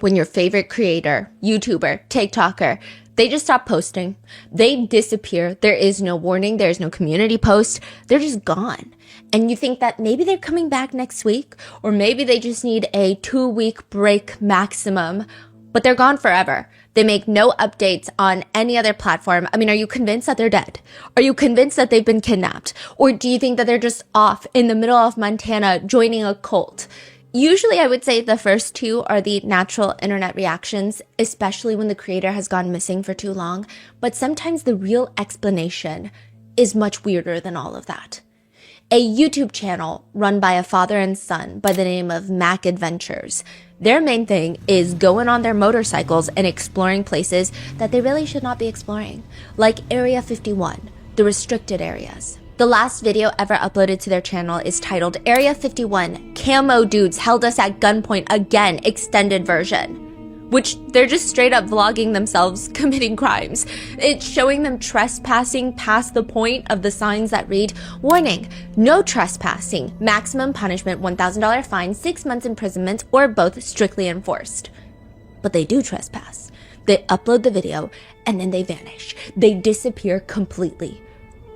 when your favorite creator, YouTuber, TikToker, they just stop posting. They disappear. There is no warning. There's no community post. They're just gone. And you think that maybe they're coming back next week, or maybe they just need a 2-week break maximum, but they're gone forever. They make no updates on any other platform. I mean, are you convinced that they're dead? Are you convinced that they've been kidnapped? Or do you think that they're just off in the middle of Montana joining a cult? Usually I would say the first two are the natural internet reactions, especially when the creator has gone missing for too long. But sometimes the real explanation is much weirder than all of that. A YouTube channel run by a father and son by the name of Mac Adventures. Their main thing is going on their motorcycles and exploring places that they really should not be exploring, like Area 51, the restricted areas. The last video ever uploaded to their channel is titled Area 51, Camo Dudes Held Us at Gunpoint Again, Extended Version, which they're just straight up vlogging themselves committing crimes. It's showing them trespassing past the point of the signs that read, "Warning, no trespassing, maximum punishment $1,000 fine, 6 months imprisonment, or both strictly enforced." But they do trespass. They upload the video and then they vanish. They disappear completely.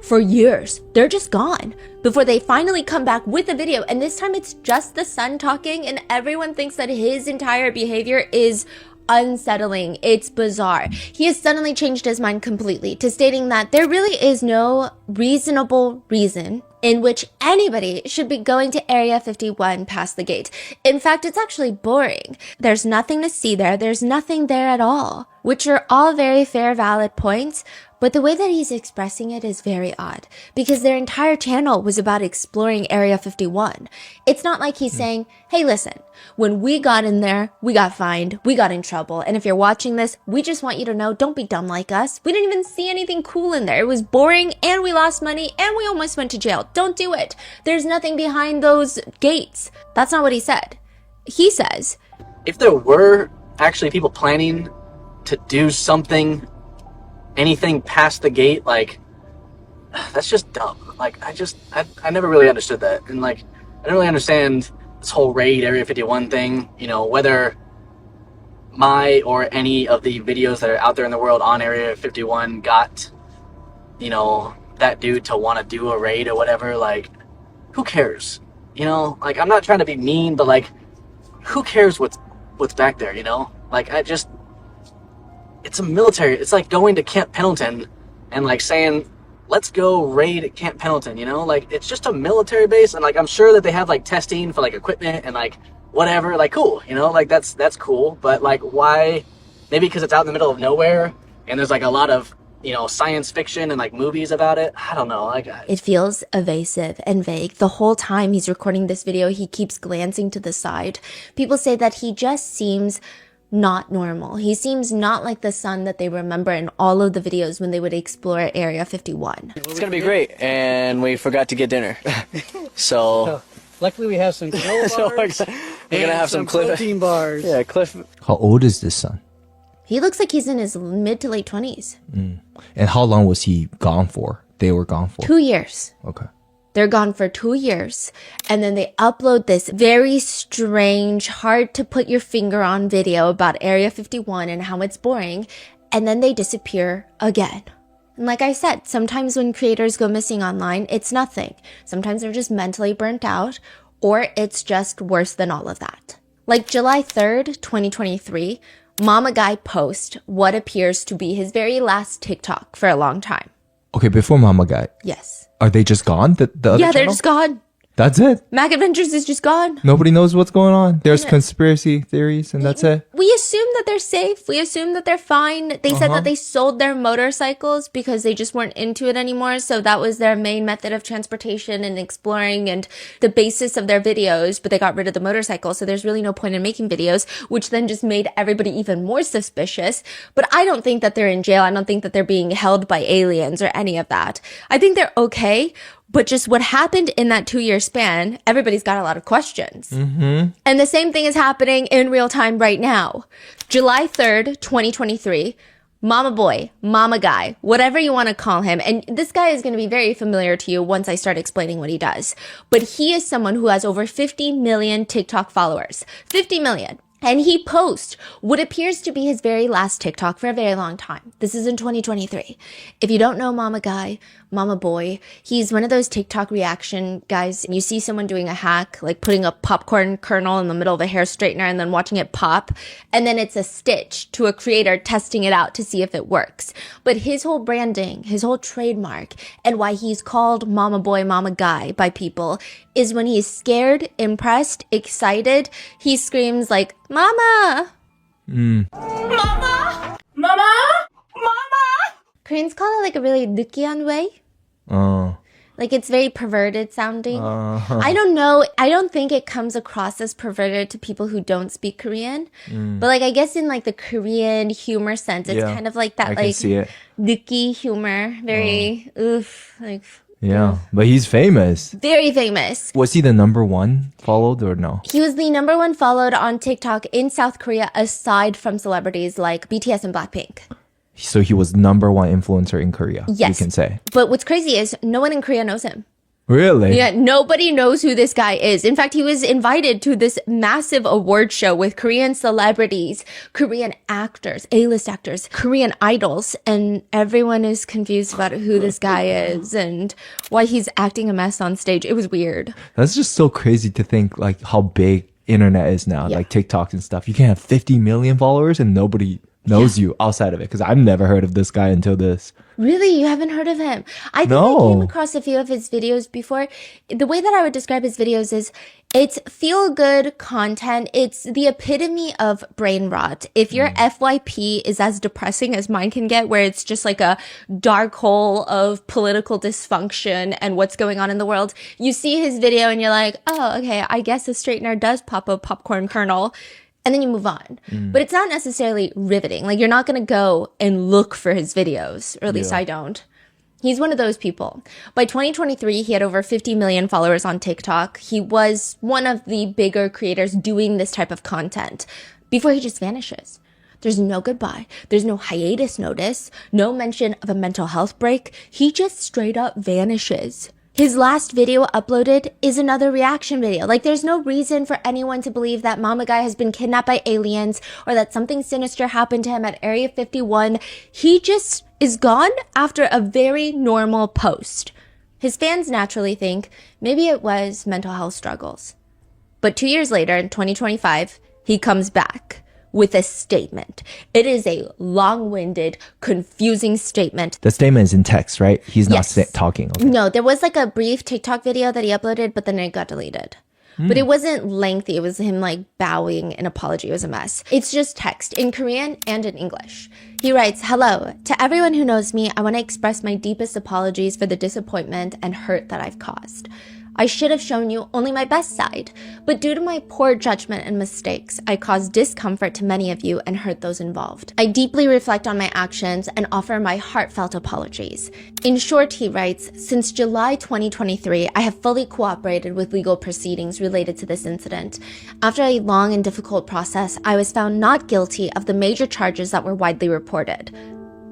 For years, they're just gone before they finally come back with a video. And this time it's just the son talking and everyone thinks that his entire behavior is unsettling. It's bizarre. He has suddenly changed his mind completely to stating that there really is no reasonable reason in which anybody should be going to Area 51 past the gate. In fact, it's actually boring. There's nothing to see there. There's nothing there at all, which are all very fair, valid points. But the way that he's expressing it is very odd because their entire channel was about exploring Area 51. It's not like he's saying, hey, listen, when we got in there, we got fined, we got in trouble. And if you're watching this, we just want you to know, don't be dumb like us. We didn't even see anything cool in there. It was boring and we lost money and we almost went to jail. Don't do it. There's nothing behind those gates. That's not what he said. He says, if there were actually people planning to do something, anything past the gate, like, that's just dumb. Like, I never really understood that. And like, I don't really understand this whole raid Area 51 thing, you know, whether my or any of the videos that are out there in the world on Area 51 got, you know, that dude to want to do a raid or whatever. Like, who cares? You know, like, I'm not trying to be mean, but like, who cares what's back there, you know? Like, it's a military, it's like going to Camp Pendleton and like saying, let's go raid Camp Pendleton, you know? Like, it's just a military base, and like, I'm sure that they have like testing for like equipment and like whatever, like, cool, you know? Like, that's cool, but like, why? Maybe because it's out in the middle of nowhere and there's like a lot of, you know, science fiction and like movies about it. I don't know. Like, it feels evasive and vague. The whole time he's recording this video, he keeps glancing to the side. People say that he just seems not normal. He seems not like the son that they remember in all of the videos when they would explore Area 51. It's gonna be great, and we forgot to get dinner. So luckily we have some granola bars. We're gonna have some protein bars. Yeah, Cliff. How old is this son? He looks like he's in his mid to late 20s. And how long was he gone for? They were gone for? 2 years. Okay. They're gone for 2 years. And then they upload this very strange, hard to put your finger on video about Area 51 and how it's boring. And then they disappear again. And like I said, sometimes when creators go missing online, it's nothing. Sometimes they're just mentally burnt out, or it's just worse than all of that. Like July 3rd, 2023, Mama Guy posts what appears to be his very last TikTok for a long time. Okay, before Mama Guy. Yes. Are they just gone? The other Yeah, they're channel? just gone. That's it? Mac Adventures is just gone. Nobody knows what's going on. There's conspiracy theories and that's it? We assume that they're safe. We assume that they're fine. They said that they sold their motorcycles because they just weren't into it anymore. So that was their main method of transportation and exploring and the basis of their videos. But they got rid of the motorcycle. So there's really no point in making videos, which then just made everybody even more suspicious. But I don't think that they're in jail. I don't think that they're being held by aliens or any of that. I think they're okay. But just what happened in that 2-year span, everybody's got a lot of questions. And the same thing is happening in real time right now. July 3rd, 2023, Mama Boy, Mama Guy, whatever you want to call him. And this guy is going to be very familiar to you once I start explaining what he does. But he is someone who has over 50 million TikTok followers. 50 million. And he posts what appears to be his very last TikTok for a very long time. This is in 2023. If you don't know Mama Guy, Mama Boy, he's one of those TikTok reaction guys. You see someone doing a hack, like putting a popcorn kernel in the middle of a hair straightener and then watching it pop. And then it's a stitch to a creator testing it out to see if it works. But his whole branding, his whole trademark, and why he's called Mama Boy, Mama Guy by people is when he's scared, impressed, excited, he screams like, Mama! Mama! Mama! Mama! Koreans call it like a really 느끼한 way. Like it's very perverted sounding. I don't know. I don't think it comes across as perverted to people who don't speak Korean. But like I guess in like the Korean humor sense, it's kind of like that I can see it. 느끼 humor. Very oof. Like Yeah, but he's famous. very famous. Was he the number one followed or no? He was the number one followed on TikTok in South Korea aside from celebrities like BTS and Blackpink. So he was number one influencer in Korea. Yes. You can say. But what's crazy is no one in Korea knows him. Really? Yeah, nobody knows who this guy is. In fact, he was invited to this massive award show with Korean celebrities, Korean actors, A-list actors, Korean idols, and everyone is confused about who this guy is and why he's acting a mess on stage. It was weird. That's just so crazy to think like how big internet is now, like TikTok and stuff. You can have 50 million followers and nobody knows you outside of it, because I've never heard of this guy until this. Really? You haven't heard of him? I think I came across a few of his videos before. The way that I would describe his videos is it's feel-good content. It's the epitome of brain rot. If your FYP is as depressing as mine can get, where it's just like a dark hole of political dysfunction and what's going on in the world, you see his video and you're like, oh, okay, I guess the straightener does pop a popcorn kernel. And then you move on. But it's not necessarily riveting. Like, you're not going to go and look for his videos, or at least I don't. He's one of those people. By 2023, he had over 50 million followers on TikTok. He was one of the bigger creators doing this type of content before he just vanishes. There's no goodbye. There's no hiatus notice. No mention of a mental health break. He just straight up vanishes. His last video uploaded is another reaction video. Like, there's no reason for anyone to believe that Mama Guy has been kidnapped by aliens or that something sinister happened to him at Area 51. He just is gone after a very normal post. His fans naturally think maybe it was mental health struggles. But 2 years later, in 2025, he comes back with a statement. It is a long-winded, confusing statement. The statement is in text, right? He's not Yes. talking. Okay. No, there was like a brief TikTok video that he uploaded, but then it got deleted. But it wasn't lengthy. It was him like bowing an apology. It was a mess. It's just text in Korean and in English. He writes, "Hello, to everyone who knows me, I want to express my deepest apologies for the disappointment and hurt that I've caused. I should have shown you only my best side, but due to my poor judgment and mistakes, I caused discomfort to many of you and hurt those involved. I deeply reflect on my actions and offer my heartfelt apologies." In short, he writes, "Since July 2023, I have fully cooperated with legal proceedings related to this incident. After a long and difficult process, I was found not guilty of the major charges that were widely reported."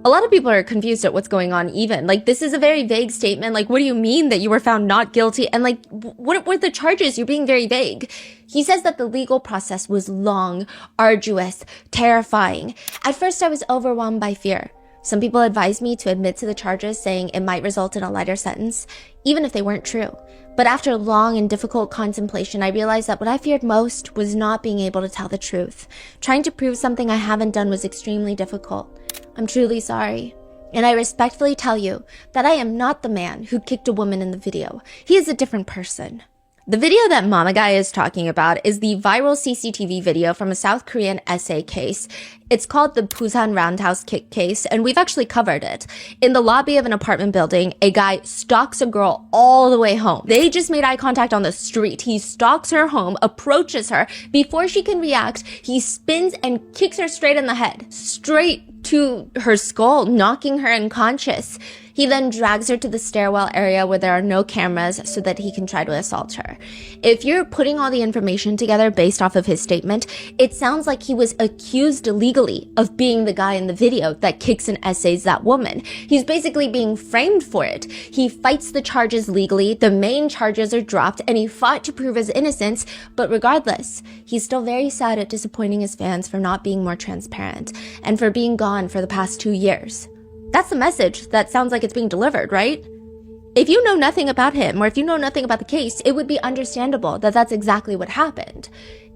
A lot of people are confused at what's going on even. Like, this is a very vague statement. Like, what do you mean that you were found not guilty? And like, what were the charges? You're being very vague. He says that the legal process was long, arduous, terrifying. At first, I was overwhelmed by fear. Some people advised me to admit to the charges, saying it might result in a lighter sentence, even if they weren't true. But after long and difficult contemplation, I realized that what I feared most was not being able to tell the truth. Trying to prove something I haven't done was extremely difficult. I'm truly sorry. And I respectfully tell you that I am not the man who kicked a woman in the video. He is a different person. The video that Mama Guy is talking about is the viral CCTV video from a South Korean essay case. It's called the Busan Roundhouse Kick case, and we've actually covered it. In the lobby of an apartment building, a guy stalks a girl all the way home. They just made eye contact on the street. He stalks her home, approaches her. Before she can react, he spins and kicks her straight in the head. Straight to her skull, knocking her unconscious. He He then drags her to the stairwell area where there are no cameras so that he can try to assault her. If you're putting all the information together based off of his statement, it sounds like he was accused legally of being the guy in the video that kicks and essays that woman. He's basically being framed for it. He fights the charges legally, the main charges are dropped, and he fought to prove his innocence, but regardless, he's still very sad at disappointing his fans for not being more transparent and for being gone for the past 2 years. That's the message that sounds like it's being delivered, right? If you know nothing about him or if you know nothing about the case, it would be understandable that that's exactly what happened.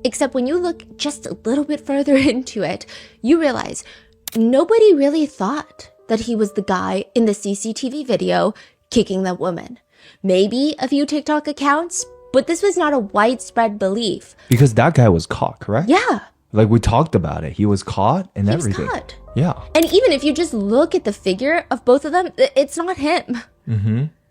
Except when you look just a little bit further into it, you realize nobody really thought that he was the guy in the CCTV video kicking that woman. Maybe a few TikTok accounts, but this was not a widespread belief. Because that guy was caught, correct? Yeah. Like we talked about it. He was caught and He everything. was caught. Yeah. And even if you just look at the figure of both of them, it's not him.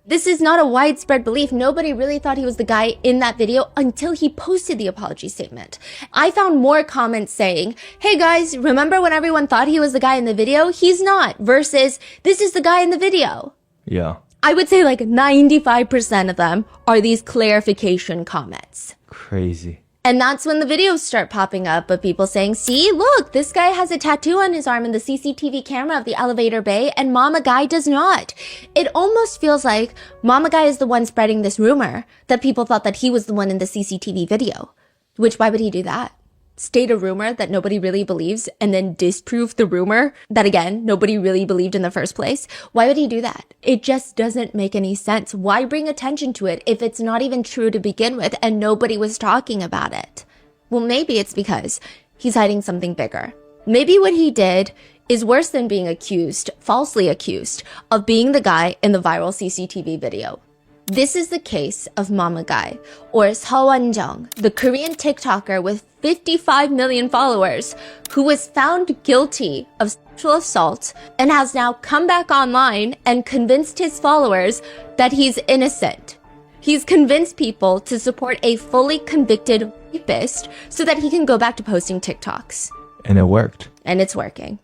This is not a widespread belief. Nobody really thought he was the guy in that video until he posted the apology statement. I found more comments saying, hey guys, remember when everyone thought he was the guy in the video? He's not. Versus, this is the guy in the video. Yeah. I would say like 95% of them are these clarification comments. Crazy. And that's when the videos start popping up of people saying, see, look, this guy has a tattoo on his arm in the CCTV camera of the elevator bay and Mama Guy does not. It almost feels like Mama Guy is the one spreading this rumor that people thought that he was the one in the CCTV video. Which, why would he do that? State a rumor that nobody really believes and then disprove the rumor that, again, nobody really believed in the first place? Why would he do that? It just doesn't make any sense. Why bring attention to it if it's not even true to begin with and nobody was talking about it? Well, maybe it's because he's hiding something bigger. Maybe what he did is worse than being accused, falsely accused, of being the guy in the viral CCTV video. This is the case of Mama Guy, or Seo Won-jung, the Korean TikToker with 55 million followers, who was found guilty of sexual assault and has now come back online and convinced his followers that he's innocent. He's convinced people to support a fully convicted rapist so that he can go back to posting TikToks. And it worked. And it's working.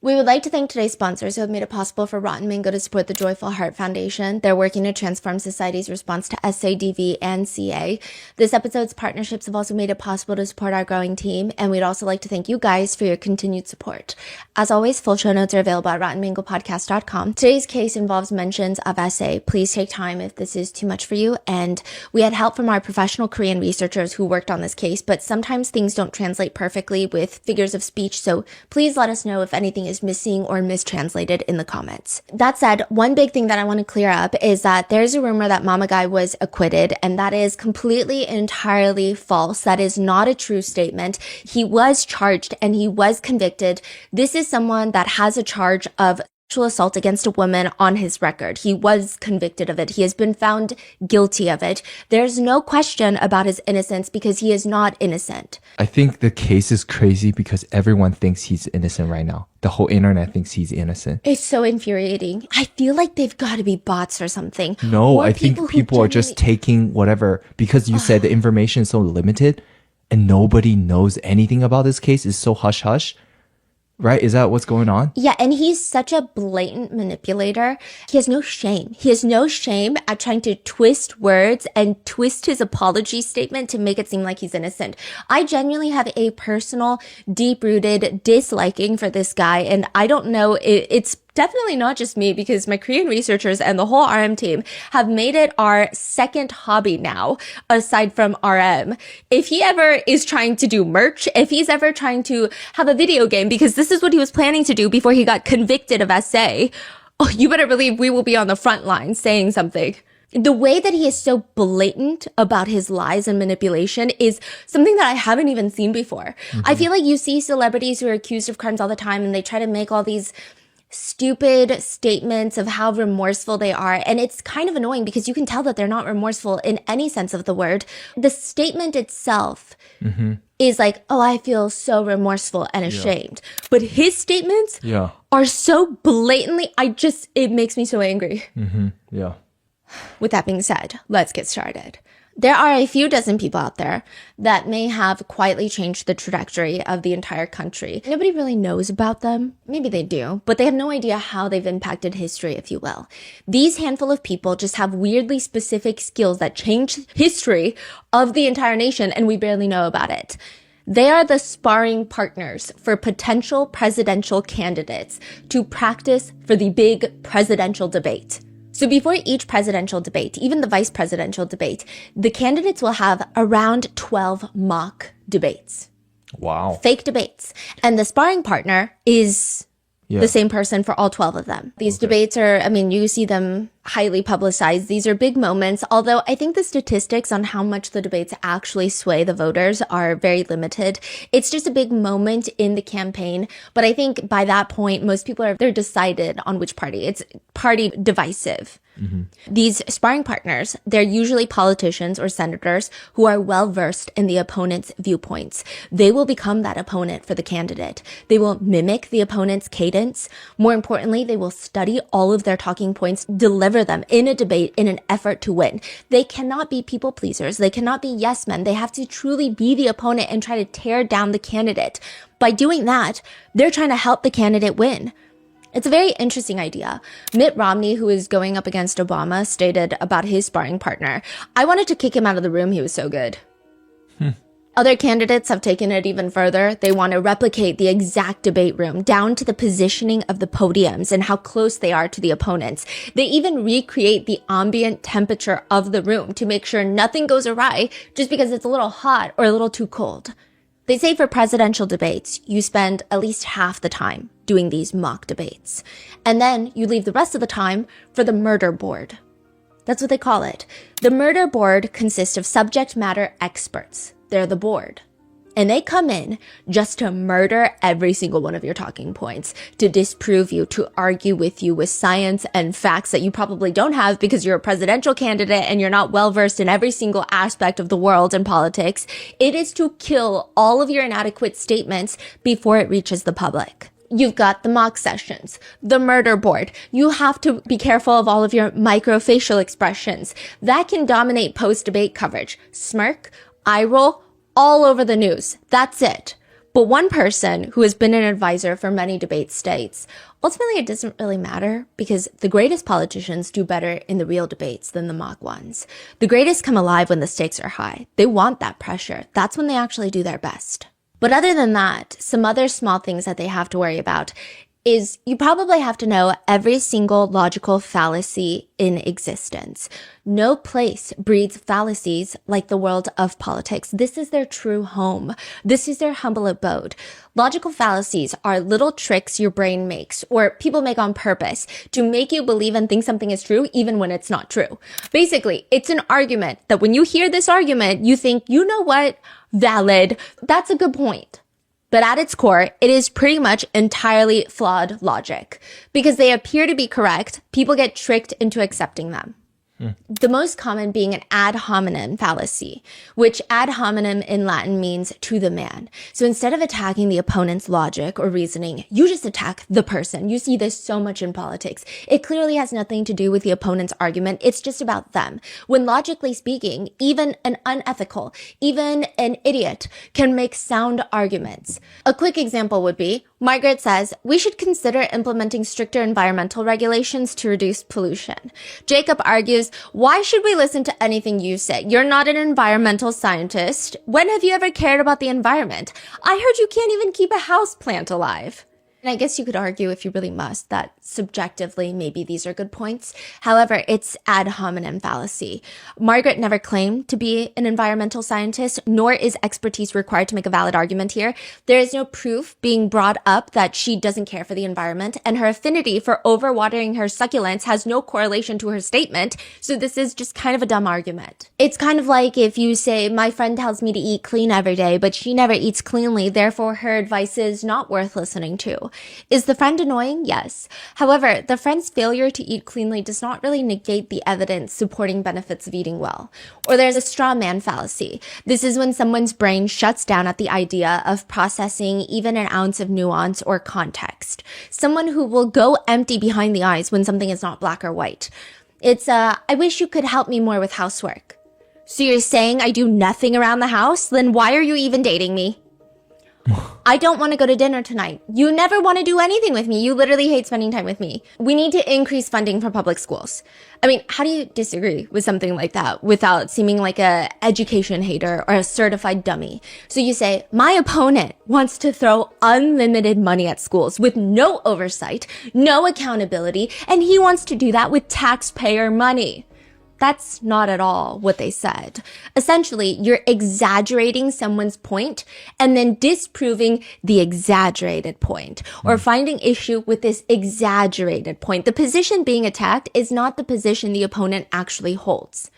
We would like to thank today's sponsors who have made it possible for Rotten Mango to support the Joyful Heart Foundation. They're working to transform society's response to SADV and CA. This episode's partnerships have also made it possible to support our growing team, and we'd also like to thank you guys for your continued support. As always, full show notes are available at RottenMangoPodcast.com. Today's case involves mentions of SA. Please take time if this is too much for you. And we had help from our professional Korean researchers who worked on this case, but sometimes things don't translate perfectly with figures of speech, so please let us know if anything is missing or mistranslated in the comments. That said, one big thing that I want to clear up is that there's a rumor that Mama Guy was acquitted, and that is completely entirely false. That is not a true statement. He was charged and he was convicted. This is someone that has a charge of sexual assault against a woman on his record. He was convicted of it. He has been found guilty of it. There's no question about his innocence because he is not innocent. I think the case is crazy because everyone thinks he's innocent right now. The whole internet thinks he's innocent. It's so infuriating. I feel like they've got to be bots or something. No, Or I think who people are just genuinely- taking whatever, because you said the information is so limited and nobody knows anything about this case. It's so hush hush. Right? Is that what's going on? Yeah, and he's such a blatant manipulator. He has no shame. He has no shame at trying to twist words and twist his apology statement to make it seem like he's innocent. I genuinely have a personal, deep-rooted disliking for this guy, and I don't know, it's definitely not just me because my Korean researchers and the whole RM team have made it our second hobby now, aside from RM. If he ever is trying to do merch, if he's ever trying to have a video game, because this is what he was planning to do before he got convicted of SA, oh, you better believe we will be on the front line saying something. The way that he is so blatant about his lies and manipulation is something that I haven't even seen before. I feel like you see celebrities who are accused of crimes all the time and they try to make all these stupid statements of how remorseful they are. And it's kind of annoying because you can tell that they're not remorseful in any sense of the word. The statement itself is like, oh, I feel so remorseful and ashamed. But his statements Yeah. are so blatantly, it makes me so angry. Yeah. With that being said, let's get started. There are a few dozen people out there that may have quietly changed the trajectory of the entire country. Nobody really knows about them. Maybe they do, but they have no idea how they've impacted history, if you will. These handful of people just have weirdly specific skills that change history of the entire nation, and we barely know about it. They are the sparring partners for potential presidential candidates to practice for the big presidential debate. So before each presidential debate, even the vice presidential debate, the candidates will have around 12 mock debates. Wow. Fake debates. And the sparring partner is the same person for all 12 of them. These debates are, you see them highly publicized. These are big moments, although I think the statistics on how much the debates actually sway the voters are very limited. It's just a big moment in the campaign. But I think by that point, most people they're decided on which party. It's party divisive. These sparring partners, they're usually politicians or senators who are well versed in the opponent's viewpoints. They will become that opponent for the candidate. They will mimic the opponent's cadence. More importantly, they will study all of their talking points, deliver them in a debate in an effort to win. They cannot be people pleasers. They cannot be yes men. They have to truly be the opponent and try to tear down the candidate. By doing that, they're trying to help the candidate win. It's a very interesting idea. Mitt Romney, who is going up against Obama, stated about his sparring partner, I wanted to kick him out of the room. He was so good. Other candidates have taken it even further. They want to replicate the exact debate room down to the positioning of the podiums and how close they are to the opponents. They even recreate the ambient temperature of the room to make sure nothing goes awry just because it's a little hot or a little too cold. They say for presidential debates, you spend at least half the time doing these mock debates. And then you leave the rest of the time for the murder board. That's what they call it. The murder board consists of subject matter experts. They're the board. And they come in just to murder every single one of your talking points, to disprove you, to argue with you with science and facts that you probably don't have because you're a presidential candidate and you're not well versed in every single aspect of the world and politics. It is to kill all of your inadequate statements before it reaches the public. You've got the mock sessions, the murder board. You have to be careful of all of your microfacial expressions. That can dominate post-debate coverage. Smirk, eye roll, all over the news. That's it. But one person who has been an advisor for many debates states, ultimately it doesn't really matter because the greatest politicians do better in the real debates than the mock ones. The greatest come alive when the stakes are high. They want that pressure. That's when they actually do their best. But other than that, some other small things that they have to worry about is you probably have to know every single logical fallacy in existence. No place breeds fallacies like the world of politics. This is their true home. This is their humble abode. Logical fallacies are little tricks your brain makes or people make on purpose to make you believe and think something is true even when it's not true. Basically, it's an argument that when you hear this argument, you think, you know what? Valid. That's a good point. But at its core, it is pretty much entirely flawed logic. Because they appear to be correct, people get tricked into accepting them. The most common being an ad hominem fallacy, which ad hominem in Latin means to the man. So instead of attacking the opponent's logic or reasoning, you just attack the person. You see this so much in politics. It clearly has nothing to do with the opponent's argument. It's just about them. When logically speaking, even an unethical, even an idiot can make sound arguments. A quick example would be, Margaret says, we should consider implementing stricter environmental regulations to reduce pollution. Jacob argues, why should we listen to anything you say? You're not an environmental scientist. When have you ever cared about the environment? I heard you can't even keep a house plant alive. And I guess you could argue, if you really must, that subjectively maybe these are good points. However, it's ad hominem fallacy. Margaret never claimed to be an environmental scientist, nor is expertise required to make a valid argument here. There is no proof being brought up that she doesn't care for the environment, and her affinity for overwatering her succulents has no correlation to her statement, so this is just kind of a dumb argument. It's kind of like if you say, my friend tells me to eat clean every day, but she never eats cleanly, therefore her advice is not worth listening to. Is the friend annoying? Yes. However, the friend's failure to eat cleanly does not really negate the evidence supporting benefits of eating well. Or there's a straw man fallacy. This is when someone's brain shuts down at the idea of processing even an ounce of nuance or context. Someone who will go empty behind the eyes when something is not black or white. It's I wish you could help me more with housework. So you're saying I do nothing around the house? Then why are you even dating me? I don't want to go to dinner tonight. You never want to do anything with me. You literally hate spending time with me. We need to increase funding for public schools. I mean, how do you disagree with something like that without seeming like a education hater or a certified dummy? So you say, my opponent wants to throw unlimited money at schools with no oversight, no accountability, and he wants to do that with taxpayer money. That's not at all what they said. Essentially, you're exaggerating someone's point and then disproving the exaggerated point or finding issue with this exaggerated point. The position being attacked is not the position the opponent actually holds.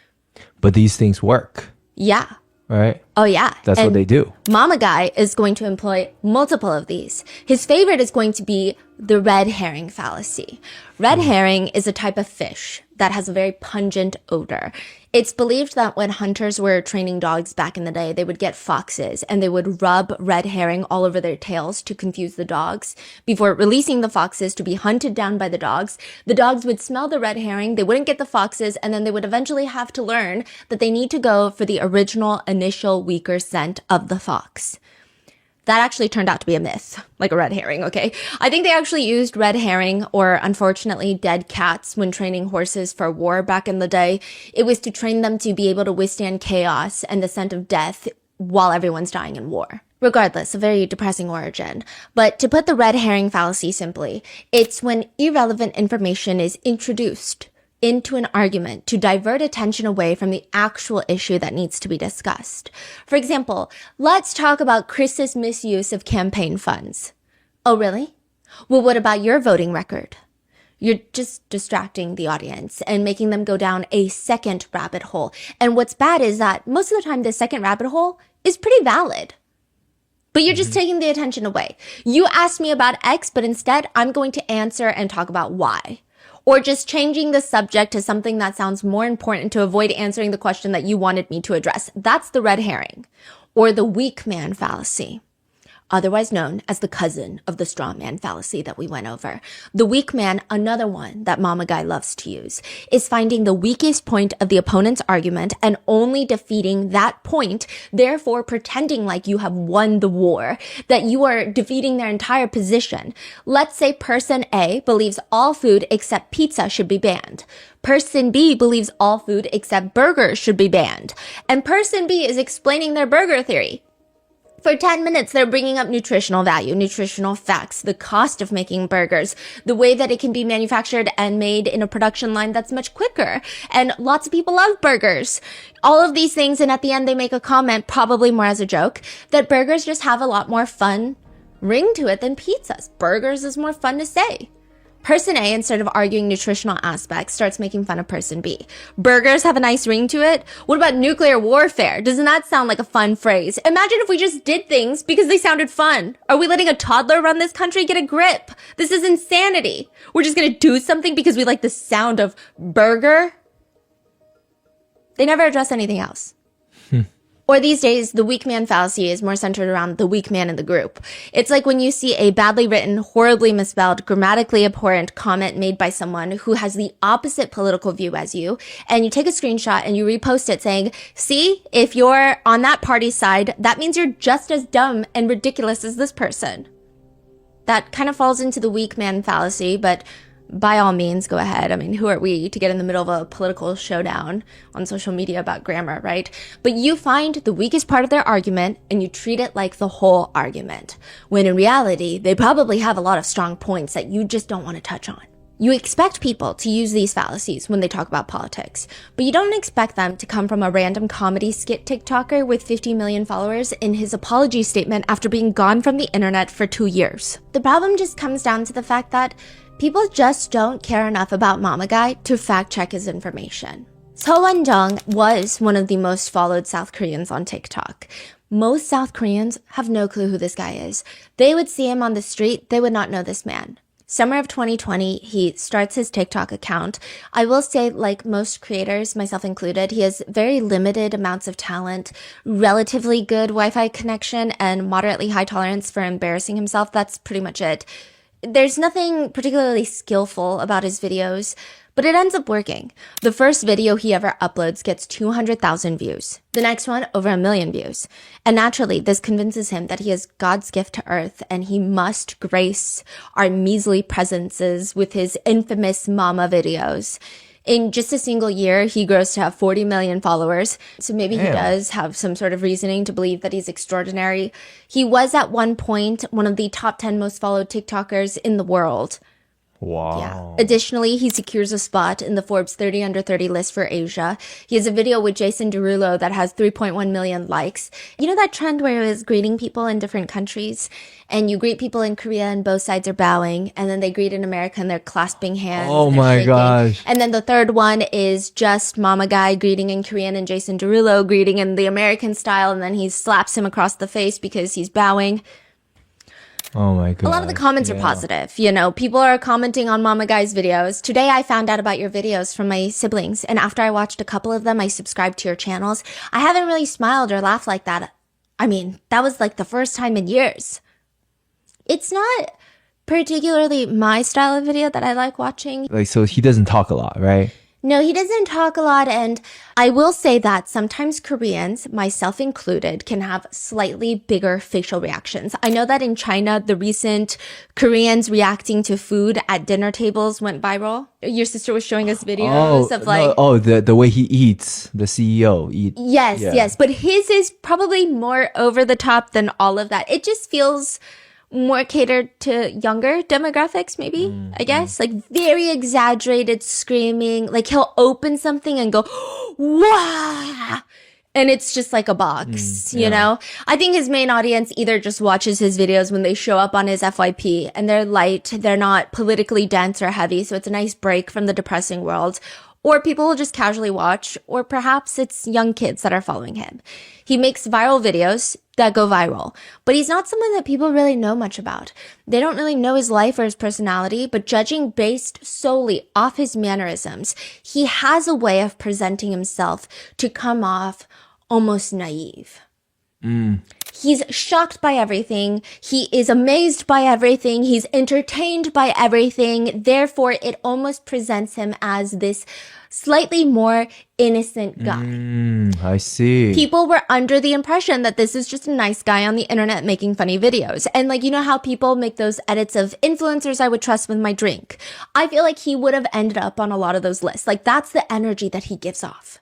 But these things work, Yeah. right? Oh, yeah. That's And what they do. Mama Guy is going to employ multiple of these. His favorite is going to be the red herring fallacy. Red herring is a type of fish that has a very pungent odor. It's believed that when hunters were training dogs back in the day, they would get foxes and they would rub red herring all over their tails to confuse the dogs. Before releasing the foxes to be hunted down by the dogs would smell the red herring, they wouldn't get the foxes, and then they would eventually have to learn that they need to go for the original initial weaker scent of the fox. That actually turned out to be a myth, like a red herring, okay? I think they actually used red herring or, unfortunately, dead cats when training horses for war back in the day. It was to train them to be able to withstand chaos and the scent of death while everyone's dying in war. Regardless, a very depressing origin. But to put the red herring fallacy simply, it's when irrelevant information is introduced into an argument to divert attention away from the actual issue that needs to be discussed. For example, let's talk about Chris's misuse of campaign funds. Oh, really? Well, what about your voting record? You're just distracting the audience and making them go down a second rabbit hole. And what's bad is that most of the time, the second rabbit hole is pretty valid. But you're just taking the attention away. You asked me about X, but instead I'm going to answer and talk about Y. Or just changing the subject to something that sounds more important to avoid answering the question that you wanted me to address. That's the red herring. Or the weak man fallacy, otherwise known as the cousin of the straw man fallacy that we went over. The weak man, another one that Mama Guy loves to use, is finding the weakest point of the opponent's argument and only defeating that point, therefore pretending like you have won the war, that you are defeating their entire position. Let's say person A believes all food except pizza should be banned. Person B believes all food except burgers should be banned. And person B is explaining their burger theory. For 10 minutes, they're bringing up nutritional value, nutritional facts, the cost of making burgers, the way that it can be manufactured and made in a production line that's much quicker. And lots of people love burgers. All of these things, and at the end they make a comment, probably more as a joke, that burgers just have a lot more fun ring to it than pizzas. Burgers is more fun to say. Person A, instead of arguing nutritional aspects, starts making fun of person B. Burgers have a nice ring to it. What about nuclear warfare? Doesn't that sound like a fun phrase? Imagine if we just did things because they sounded fun. Are we letting a toddler run this country? Get a grip. This is insanity. We're just gonna do something because we like the sound of burger? They never address anything else. Or these days, the weak man fallacy is more centered around the weak man in the group. It's like when you see a badly written, horribly misspelled, grammatically abhorrent comment made by someone who has the opposite political view as you, and you take a screenshot and you repost it saying, see, if you're on that party's side, that means you're just as dumb and ridiculous as this person. That kind of falls into the weak man fallacy, but by all means, go ahead. I mean, who are we to get in the middle of a political showdown on social media about grammar, right? But you find the weakest part of their argument and you treat it like the whole argument, when in reality, they probably have a lot of strong points that you just don't want to touch on. You expect people to use these fallacies when they talk about politics, but you don't expect them to come from a random comedy skit TikToker with 50 million followers in his apology statement after being gone from the internet for 2 years. The problem just comes down to the fact that people just don't care enough about Mama Guy to fact check his information. Seo Won-jung was one of the most followed South Koreans on TikTok. Most South Koreans have no clue who this guy is. They would see him on the street, they would not know this man. Summer of 2020, he starts his TikTok account. I will say, like most creators, myself included, he has very limited amounts of talent, relatively good Wi-Fi connection, and moderately high tolerance for embarrassing himself. That's pretty much it. There's nothing particularly skillful about his videos, but it ends up working. The first video he ever uploads gets 200,000 views. The next one, over 1 million views. And naturally, this convinces him that he is God's gift to earth and he must grace our measly presences with his infamous mama videos. In just a single year, he grows to have 40 million followers. So maybe he does have some sort of reasoning to believe that he's extraordinary. He was at one point one of the top 10 most followed TikTokers in the world. Wow. Yeah. Additionally, he secures a spot in the Forbes 30 Under 30 list for Asia. He has a video with Jason Derulo that has 3.1 million likes. You know that trend where it was greeting people in different countries? And you greet people in Korea and both sides are bowing. And then they greet in America and they're clasping hands. Oh they're my shaking. gosh. And then the third one is just Mama Guy greeting in Korean and Jason Derulo greeting in the American style. And then he slaps him across the face because he's bowing. Oh my god. A lot of the comments are positive. You know, people are commenting on Mama Guy's videos. Today I found out about your videos from my siblings, and after I watched a couple of them, I subscribed to your channels. I haven't really smiled or laughed like that. I mean, that was like the first time in years. It's not particularly my style of video that I like watching. Like, so he doesn't talk a lot, right? No, he doesn't talk a lot, and I will say that sometimes Koreans, myself included, can have slightly bigger facial reactions. I know that in China, the recent Koreans reacting to food at dinner tables went viral. Your sister was showing us videos of like... the way he eats, the CEO eat. Yes, yes, but his is probably more over the top than all of that. It just feels more catered to younger demographics, maybe, I guess. Like very exaggerated screaming. Like he'll open something and go, wow! And it's just like a box, you know? I think his main audience either just watches his videos when they show up on his FYP and they're light, they're not politically dense or heavy, so it's a nice break from the depressing world. Or people will just casually watch, or perhaps it's young kids that are following him. He makes viral videos that go viral, but he's not someone that people really know much about. They don't really know his life or his personality, but judging based solely off his mannerisms, he has a way of presenting himself to come off almost naive. He's shocked by everything. He is amazed by everything. He's entertained by everything. Therefore, it almost presents him as this slightly more innocent guy. I see. People were under the impression that this is just a nice guy on the internet making funny videos. And like, you know how people make those edits of influencers I would trust with my drink? I feel like he would have ended up on a lot of those lists. Like that's the energy that he gives off.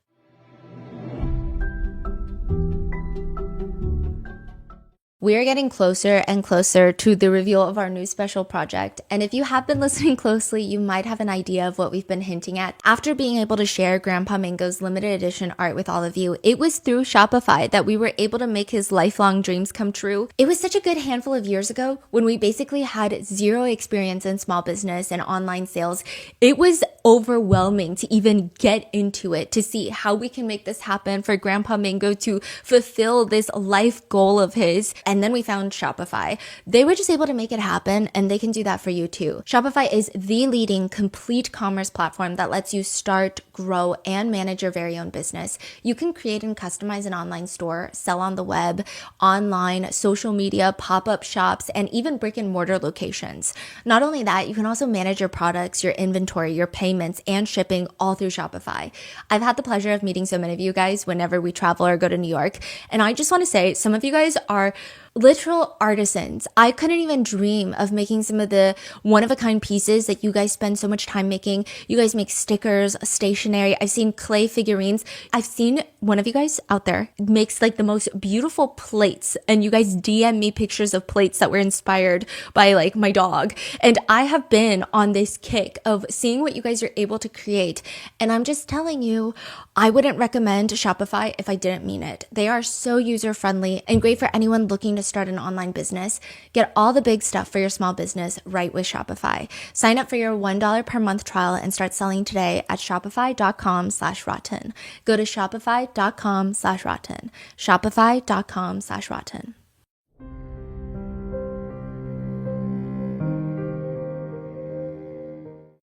We are getting closer and closer to the reveal of our new special project. And if you have been listening closely, you might have an idea of what we've been hinting at. After being able to share Grandpa Mingo's limited edition art with all of you, it was through Shopify that we were able to make his lifelong dreams come true. It was such a good handful of years ago when we basically had zero experience in small business and online sales. It was overwhelming to even get into it, to see how we can make this happen for Grandpa Mingo to fulfill this life goal of his. And then we found Shopify. They were just able to make it happen, and they can do that for you too. Shopify is the leading complete commerce platform that lets you start, grow, and manage your very own business. You can create and customize an online store, sell on the web, online, social media, pop-up shops, and even brick and mortar locations. Not only that, you can also manage your products, your inventory, your payments, and shipping all through Shopify. I've had the pleasure of meeting so many of you guys whenever we travel or go to New York, and I just want to say some of you guys are literal artisans. I couldn't even dream of making some of the one-of-a-kind pieces that you guys spend so much time making. You guys make stickers, stationery. I've seen clay figurines. I've seen one of you guys out there makes like the most beautiful plates, and you guys DM me pictures of plates that were inspired by like my dog. And I have been on this kick of seeing what you guys are able to create. And I'm just telling you, I wouldn't recommend Shopify if I didn't mean it. They are so user-friendly and great for anyone looking to to start an online business. Get all the big stuff for your small business right with Shopify. Sign up for your $1 per month trial and start selling today at shopify.com/rotten. Go to shopify.com/rotten. Shopify.com/rotten.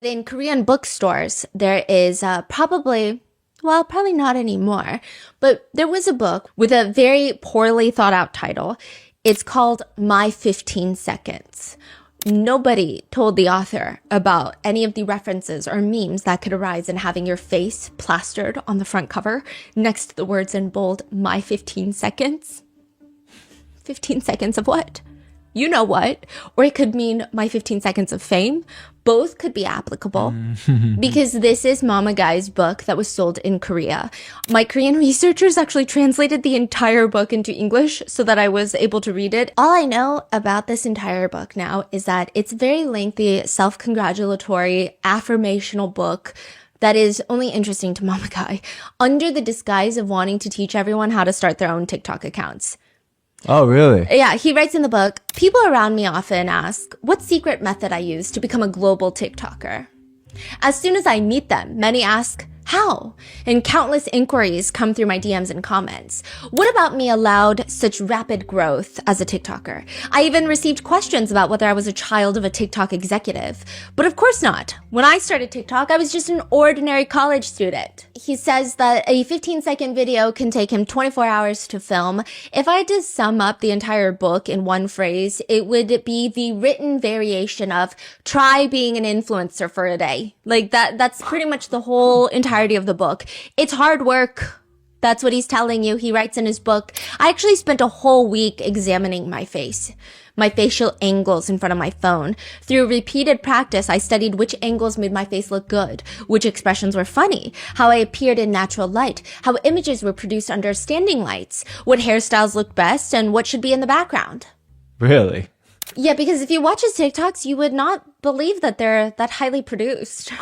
In Korean bookstores, there is probably not anymore, but there was a book with a very poorly thought out title. It's called My 15 Seconds. Nobody told the author about any of the references or memes that could arise in having your face plastered on the front cover next to the words in bold, My 15 Seconds. 15 seconds of what? You know what? Or it could mean my 15 seconds of fame. Both could be applicable because this is Mama Guy's book that was sold in Korea. My Korean researchers actually translated the entire book into English so that I was able to read it. All I know about this entire book now is that it's a very lengthy, self-congratulatory, affirmational book that is only interesting to Mama Guy under the disguise of wanting to teach everyone how to start their own TikTok accounts. Oh, really? Yeah, he writes in the book, people around me often ask what secret method I use to become a global TikToker. As soon as I meet them, many ask, how? And countless inquiries come through my DMs and comments. What about me allowed such rapid growth as a TikToker? I even received questions about whether I was a child of a TikTok executive. But of course not. When I started TikTok, I was just an ordinary college student. He says that a 15-second video can take him 24 hours to film. If I had to sum up the entire book in one phrase, it would be the written variation of try being an influencer for a day. Like that's pretty much the whole entirety of the book. It's hard work. That's what he's telling you. He writes in his book, I actually spent a whole week examining my face, my facial angles in front of my phone. Through repeated practice, I studied which angles made my face look good, which expressions were funny, how I appeared in natural light, how images were produced under standing lights, what hairstyles looked best, and what should be in the background. Really? Yeah, because if you watch his TikToks, you would not believe that they're that highly produced.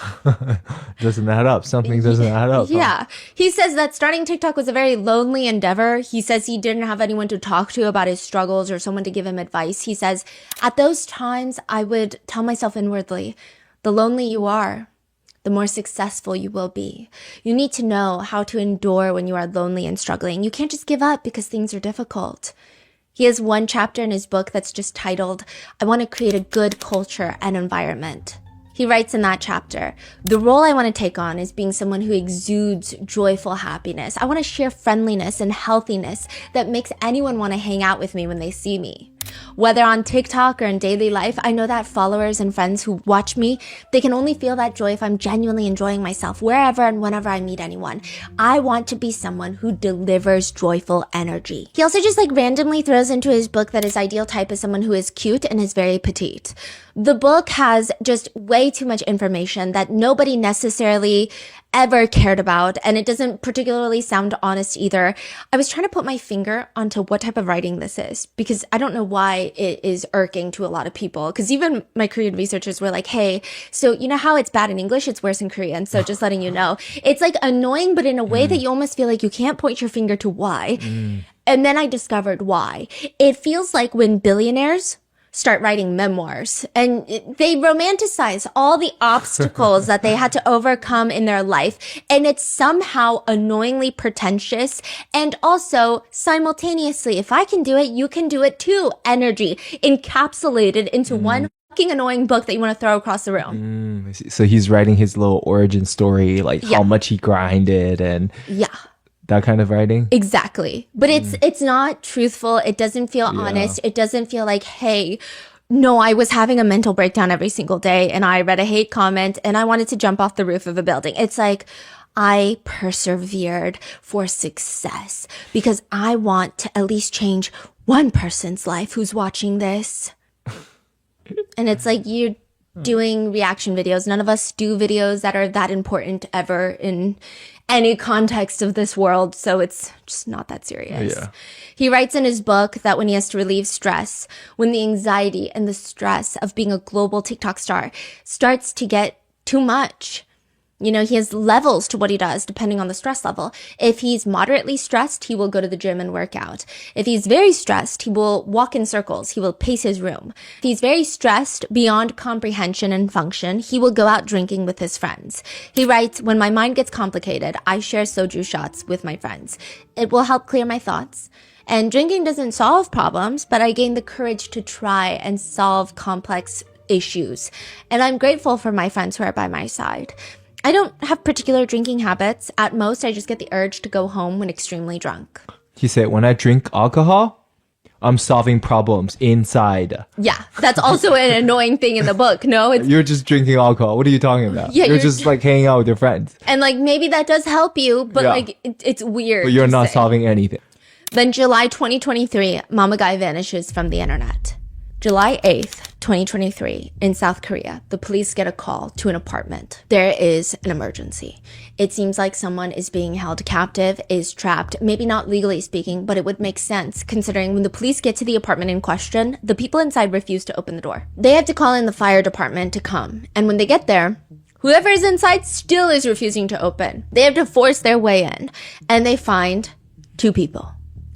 Doesn't add up. Something doesn't add up. Yeah. He says that starting TikTok was a very lonely endeavor. He says he didn't have anyone to talk to about his struggles or someone to give him advice. He says, at those times, I would tell myself inwardly, the lonely you are, the more successful you will be. You need to know how to endure when you are lonely and struggling. You can't just give up because things are difficult. He has one chapter in his book that's just titled, I want to create a good culture and environment. He writes in that chapter, the role I want to take on is being someone who exudes joyful happiness. I want to share friendliness and healthiness that makes anyone want to hang out with me when they see me. Whether on TikTok or in daily life, I know that followers and friends who watch me, they can only feel that joy if I'm genuinely enjoying myself wherever and whenever I meet anyone. I want to be someone who delivers joyful energy. He also just randomly throws into his book that his ideal type is someone who is cute and is very petite. The book has just way too much information that nobody necessarily ever cared about, and it doesn't particularly sound honest either. I was trying to put my finger onto what type of writing this is because I don't know why it is irking to a lot of people, because even my Korean researchers were like, hey, so you know how it's bad in English, it's worse in Korean, so just letting you know. It's annoying, but in a way that you almost feel like you can't point your finger to why. And then I discovered why. It feels like when billionaires start writing memoirs and they romanticize all the obstacles that they had to overcome in their life, and it's somehow annoyingly pretentious and also simultaneously, if I can do it, you can do it too energy encapsulated into one fucking annoying book that you want to throw across the room. So he's writing his little origin story, how much he grinded and that kind of writing? Exactly. But it's not truthful. It doesn't feel honest. It doesn't feel like, hey, no, I was having a mental breakdown every single day and I read a hate comment and I wanted to jump off the roof of a building. It's like, I persevered for success because I want to at least change one person's life who's watching this. And it's like, you're doing reaction videos. None of us do videos that are that important ever in any context of this world, so it's just not that serious. Yeah. He writes in his book that when he has to relieve stress, when the anxiety and the stress of being a global TikTok star starts to get too much, You know, he has levels to what he does depending on the stress level. If he's moderately stressed, he will go to the gym and work out. If he's very stressed, he will walk in circles. He will pace his room. If he's very stressed beyond comprehension and function, he will go out drinking with his friends. He writes, when my mind gets complicated, I share soju shots with my friends. It will help clear my thoughts. And drinking doesn't solve problems, but I gain the courage to try and solve complex issues. And I'm grateful for my friends who are by my side. I don't have particular drinking habits. At most, I just get the urge to go home when extremely drunk. He said, when I drink alcohol, I'm solving problems inside. Yeah, that's also an annoying thing in the book. No, it's You're just drinking alcohol. What are you talking about? Yeah, you're you're just like hanging out with your friends. and like maybe that does help you, but Yeah. like it's weird. But you're to not say. solving anything. Then July 2023, Mama Guy vanishes from the internet. July 8th, 2023, in South Korea, the police get a call to an apartment. There is an emergency. It seems like someone is being held captive, is trapped, maybe not legally speaking, but it would make sense considering when the police get to the apartment in question, the people inside refuse to open the door. They have to call in the fire department to come, and when they get there, whoever is inside still is refusing to open. They have to force their way in, and they find two people,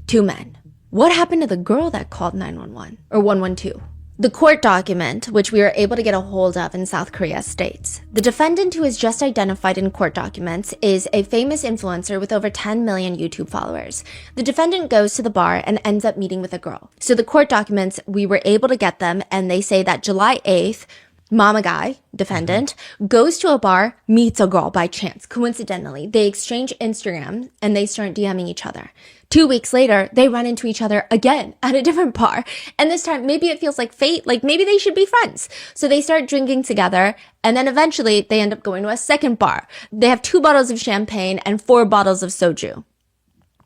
two men. What happened to the girl that called 911 or 112? The court document, which we were able to get a hold of in South Korea, states, the defendant who is just identified in court documents is a famous influencer with over 10 million YouTube followers. The defendant goes to the bar and ends up meeting with a girl. So the court documents, we were able to get them, and they say that July 8th, Mama Guy, defendant, goes to a bar, meets a girl by chance. Coincidentally, they exchange Instagram and they start DMing each other. 2 weeks later, they run into each other again at a different bar. And this time, maybe it feels like fate, like maybe they should be friends. So they start drinking together, and then eventually they end up going to a second bar. They have 2 bottles of champagne and 4 bottles of soju.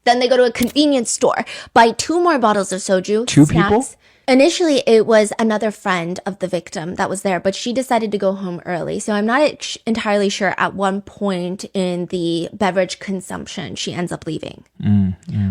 Then they go to a convenience store, buy 2 more bottles of soju. Two people? Initially, it was another friend of the victim that was there, but she decided to go home early. So I'm not entirely sure at one point in the beverage consumption she ends up leaving.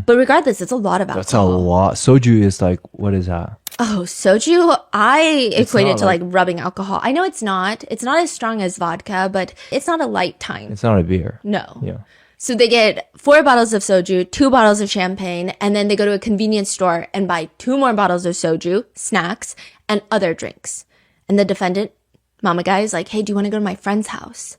But regardless, it's a lot of alcohol. That's a lot. Soju is like, what is that? Oh, soju, I equate it not to like rubbing alcohol. I know it's not. It's not as strong as vodka, but it's not a light time. It's not a beer. No. Yeah. So they get 4 bottles of soju, 2 bottles of champagne, and then they go to a convenience store and buy 2 more bottles of soju, snacks, and other drinks. And the defendant, Mama Guy, is like, hey, do you want to go to my friend's house?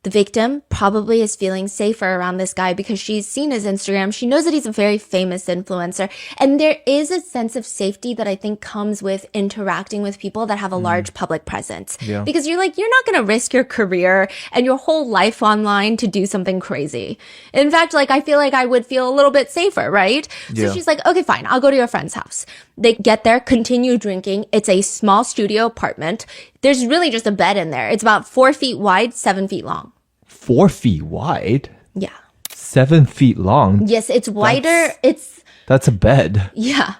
The victim probably is feeling safer around this guy because she's seen his Instagram. She knows that he's a very famous influencer. And there is a sense of safety that I think comes with interacting with people that have a large public presence. Yeah. Because you're like, you're not going to risk your career and your whole life online to do something crazy. In fact, like, I feel like I would feel a little bit safer, right? Yeah. So she's like, okay, fine. I'll go to your friend's house. They get there, continue drinking. It's a small studio apartment. There's really just a bed in there. It's about 4 feet wide, 7 feet long. 4 feet wide, Yeah. 7 feet long. Yes, it's wider. That's a bed. Yeah.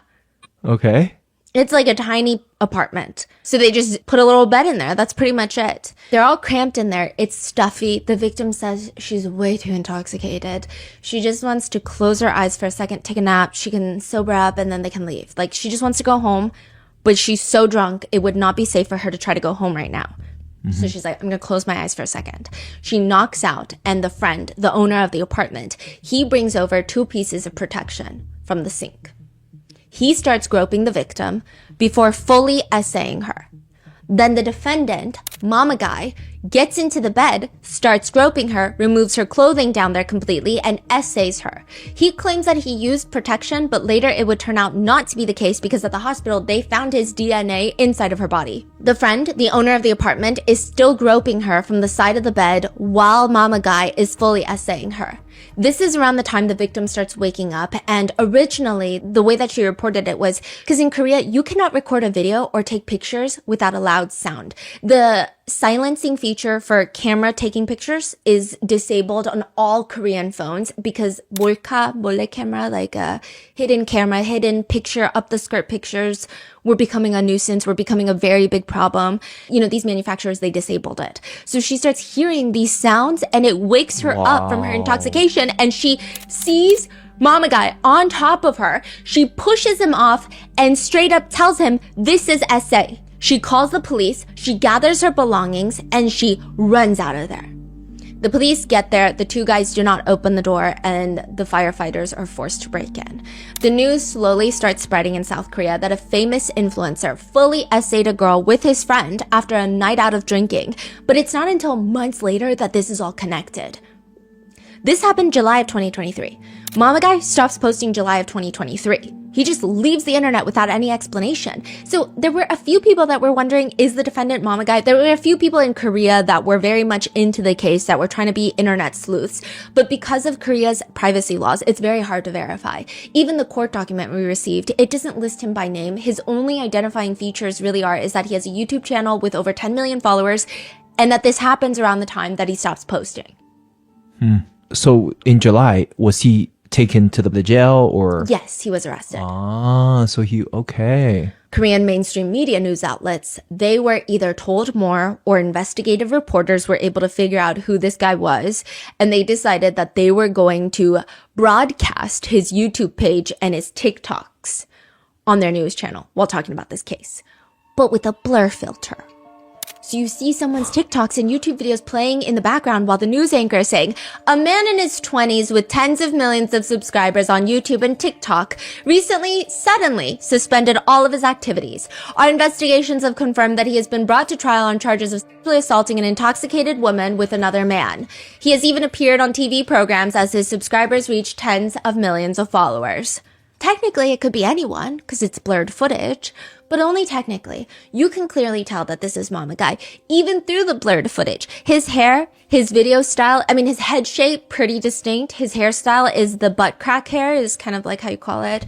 Okay. It's like a tiny apartment. So they just put a little bed in there. That's pretty much it. They're all cramped in there. It's stuffy. The victim says she's way too intoxicated. She just wants to close her eyes for a second, take a nap. She can sober up and then they can leave. Like, she just wants to go home, but she's so drunk, it would not be safe for her to try to go home right now. So she's like, I'm going to close my eyes for a second. She knocks out, and the friend, the owner of the apartment, he brings over 2 pieces of protection from the sink. He starts groping the victim before fully essaying her. Then the defendant, Mama Guy, gets into the bed, starts groping her, removes her clothing down there completely, and essays her. He claims that he used protection, but later it would turn out not to be the case because at the hospital, they found his DNA inside of her body. The friend, the owner of the apartment, is still groping her from the side of the bed while Mama Guy is fully essaying her. This is around the time the victim starts waking up, and originally, the way that she reported it was, because in Korea, you cannot record a video or take pictures without a loud sound. The silencing feature for camera taking pictures is disabled on all Korean phones because 몰래 camera, like a hidden camera, hidden picture, up the skirt pictures, were becoming a nuisance, were becoming a very big problem. You know, these manufacturers, they disabled it. So she starts hearing these sounds and it wakes her up from her intoxication, and she sees Mama Guy on top of her. She pushes him off and straight up tells him, this is SA. She calls the police, she gathers her belongings, and she runs out of there. The police get there, the two guys do not open the door, and the firefighters are forced to break in. The news slowly starts spreading in South Korea that a famous influencer fully essayed a girl with his friend after a night out of drinking, but it's not until months later that this is all connected. This happened July of 2023. Mama Guy stops posting July of 2023. He just leaves the internet without any explanation. So there were a few people that were wondering, is the defendant Mama Guy? There were a few people in Korea that were very much into the case, that were trying to be internet sleuths. But because of Korea's privacy laws, it's very hard to verify. Even the court document we received, it doesn't list him by name. His only identifying features really is that he has a YouTube channel with over 10 million followers, and that this happens around the time that he stops posting. So in July, was he taken to the jail or? Yes, he was arrested. Okay. Korean mainstream media news outlets, they were either told more or investigative reporters were able to figure out who this guy was, and they decided that they were going to broadcast his YouTube page and his TikToks on their news channel while talking about this case, but with a blur filter. So you see someone's TikToks and YouTube videos playing in the background while the news anchor is saying, a man in his 20s with tens of millions of subscribers on YouTube and TikTok recently, suddenly suspended all of his activities. Our investigations have confirmed that he has been brought to trial on charges of sexually assaulting an intoxicated woman with another man. He has even appeared on TV programs as his subscribers reach tens of millions of followers. Technically, it could be anyone because it's blurred footage, but only technically. You can clearly tell that this is Mama Guy, even through the blurred footage. His hair, his video style, his head shape, pretty distinct. His hairstyle is the butt crack hair, is kind of like how you call it.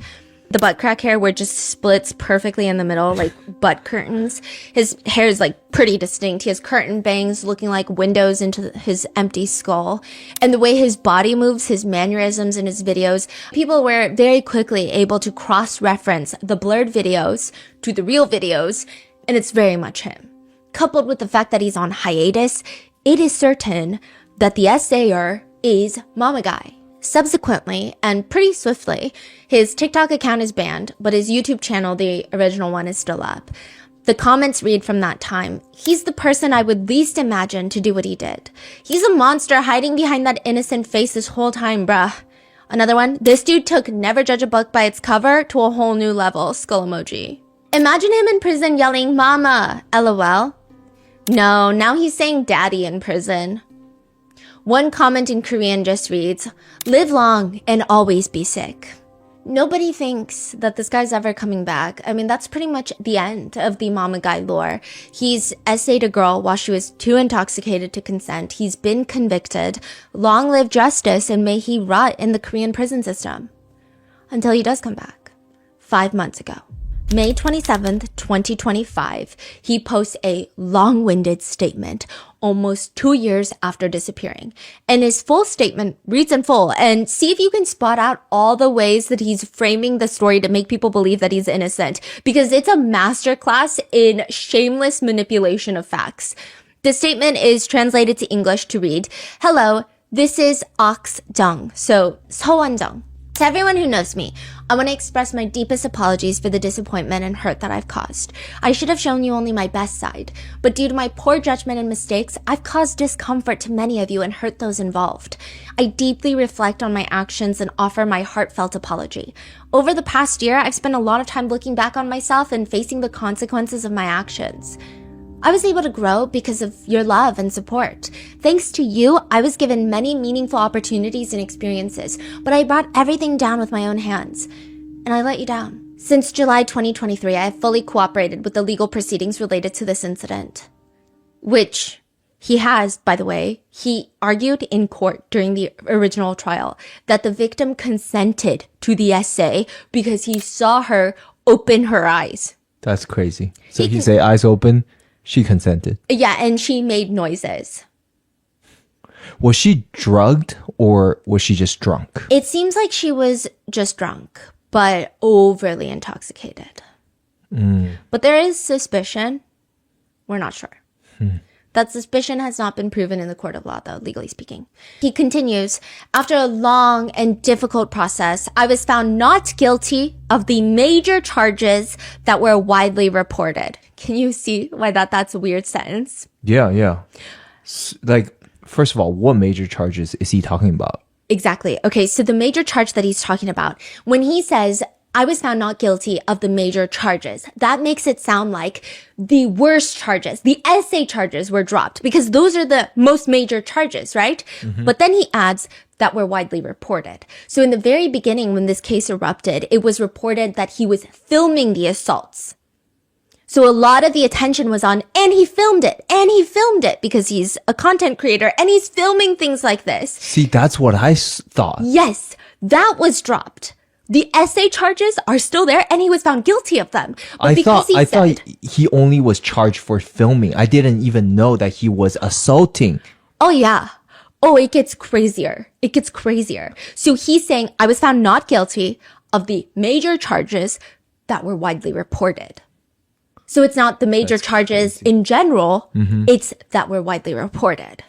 The butt crack hair where it just splits perfectly in the middle, like butt curtains. His hair is like pretty distinct. He has curtain bangs looking like windows into his empty skull. And the way his body moves, his mannerisms in his videos, people were very quickly able to cross-reference the blurred videos to the real videos, and it's very much him. Coupled with the fact that he's on hiatus, it is certain that the essayer is Mama Guy. Subsequently, and pretty swiftly, his TikTok account is banned, but his YouTube channel, the original one, is still up. The comments read from that time, he's the person I would least imagine to do what he did. He's a monster hiding behind that innocent face this whole time, bruh. Another one, this dude took never judge a book by its cover to a whole new level, skull emoji. Imagine him in prison yelling, Mama, LOL. No, now he's saying daddy in prison. One comment in Korean just reads, live long and always be sick. Nobody thinks that this guy's ever coming back. That's pretty much the end of the Mama Guy lore. He's essayed a girl while she was too intoxicated to consent. He's been convicted. Long live justice, and may he rot in the Korean prison system. Until he does come back. 5 months ago. May 27th, 2025, he posts a long-winded statement almost 2 years after disappearing. And his full statement reads in full, and see if you can spot out all the ways that he's framing the story to make people believe that he's innocent, because it's a masterclass in shameless manipulation of facts. The statement is translated to English to read, hello, this is Ox Jung, so Seo Jung. To everyone who knows me, I want to express my deepest apologies for the disappointment and hurt that I've caused. I should have shown you only my best side, but due to my poor judgment and mistakes, I've caused discomfort to many of you and hurt those involved. I deeply reflect on my actions and offer my heartfelt apology. Over the past year, I've spent a lot of time looking back on myself and facing the consequences of my actions. I was able to grow because of your love and support. Thanks to you, I was given many meaningful opportunities and experiences, but I brought everything down with my own hands. And I let you down. Since July 2023, I have fully cooperated with the legal proceedings related to this incident. Which he has, by the way, he argued in court during the original trial that the victim consented to the essay because he saw her open her eyes. That's crazy. So he say eyes open. She consented. Yeah, and she made noises. Was she drugged or was she just drunk? It seems like she was just drunk, but overly intoxicated. But there is suspicion. We're not sure. That suspicion has not been proven in the court of law, though, legally speaking. He continues, after a long and difficult process, I was found not guilty of the major charges that were widely reported. Can you see why that's a weird sentence? Yeah. Like first of all, what major charges is he talking about? Exactly. Okay, so the major charge that he's talking about, when he says, I was found not guilty of the major charges, that makes it sound like the worst charges, the essay charges were dropped because those are the most major charges, right? But then he adds that were widely reported. So in the very beginning, when this case erupted, it was reported that he was filming the assaults. So a lot of the attention was on, and he filmed it because he's a content creator and he's filming things like this. See, that's what I thought. Yes, that was dropped. The essay charges are still there and he was found guilty of them. But I thought he only was charged for filming. I didn't even know that he was assaulting. Oh yeah. Oh, it gets crazier. It gets crazier. So he's saying, I was found not guilty of the major charges that were widely reported. So it's not the major charges in general, it's that were widely reported.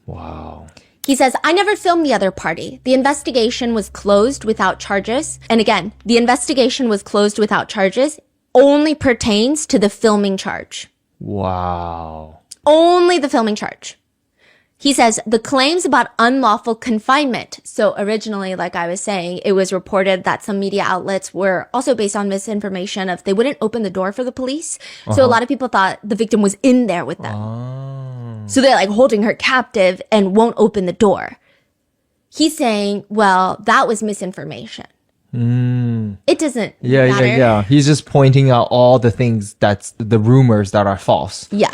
Wow. He says, I never filmed the other party. The investigation was closed without charges. And again, the investigation was closed without charges only pertains to the filming charge. Wow. Only the filming charge. He says the claims about unlawful confinement. So originally, like I was saying, it was reported that some media outlets were also based on misinformation of they wouldn't open the door for the police. So a lot of people thought the victim was in there with them. So they're like holding her captive and won't open the door. He's saying, well, that was misinformation. It doesn't matter. Yeah. He's just pointing out all the things that's the rumors that are false. Yeah.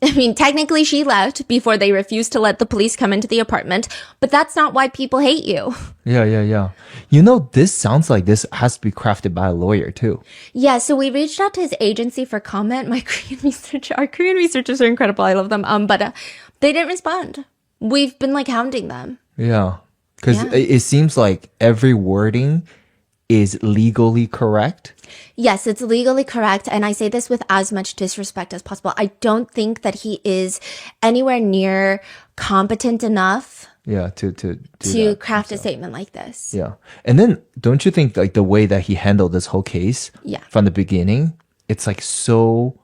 I mean, technically she left before they refused to let the police come into the apartment, but that's not why people hate you. Yeah. You know, this sounds like this has to be crafted by a lawyer too. Yeah, so we reached out to his agency for comment. Our Korean researchers are incredible. I love them. But they didn't respond. We've been like hounding them. Yeah. Because Yeah. it seems like every wording is legally correct. Yes, it's legally correct. And I say this with as much disrespect as possible. I don't think that he is anywhere near competent enough Yeah, to craft a statement like this. Yeah. And then don't you think like the way that he handled this whole case Yeah. from the beginning, it's like so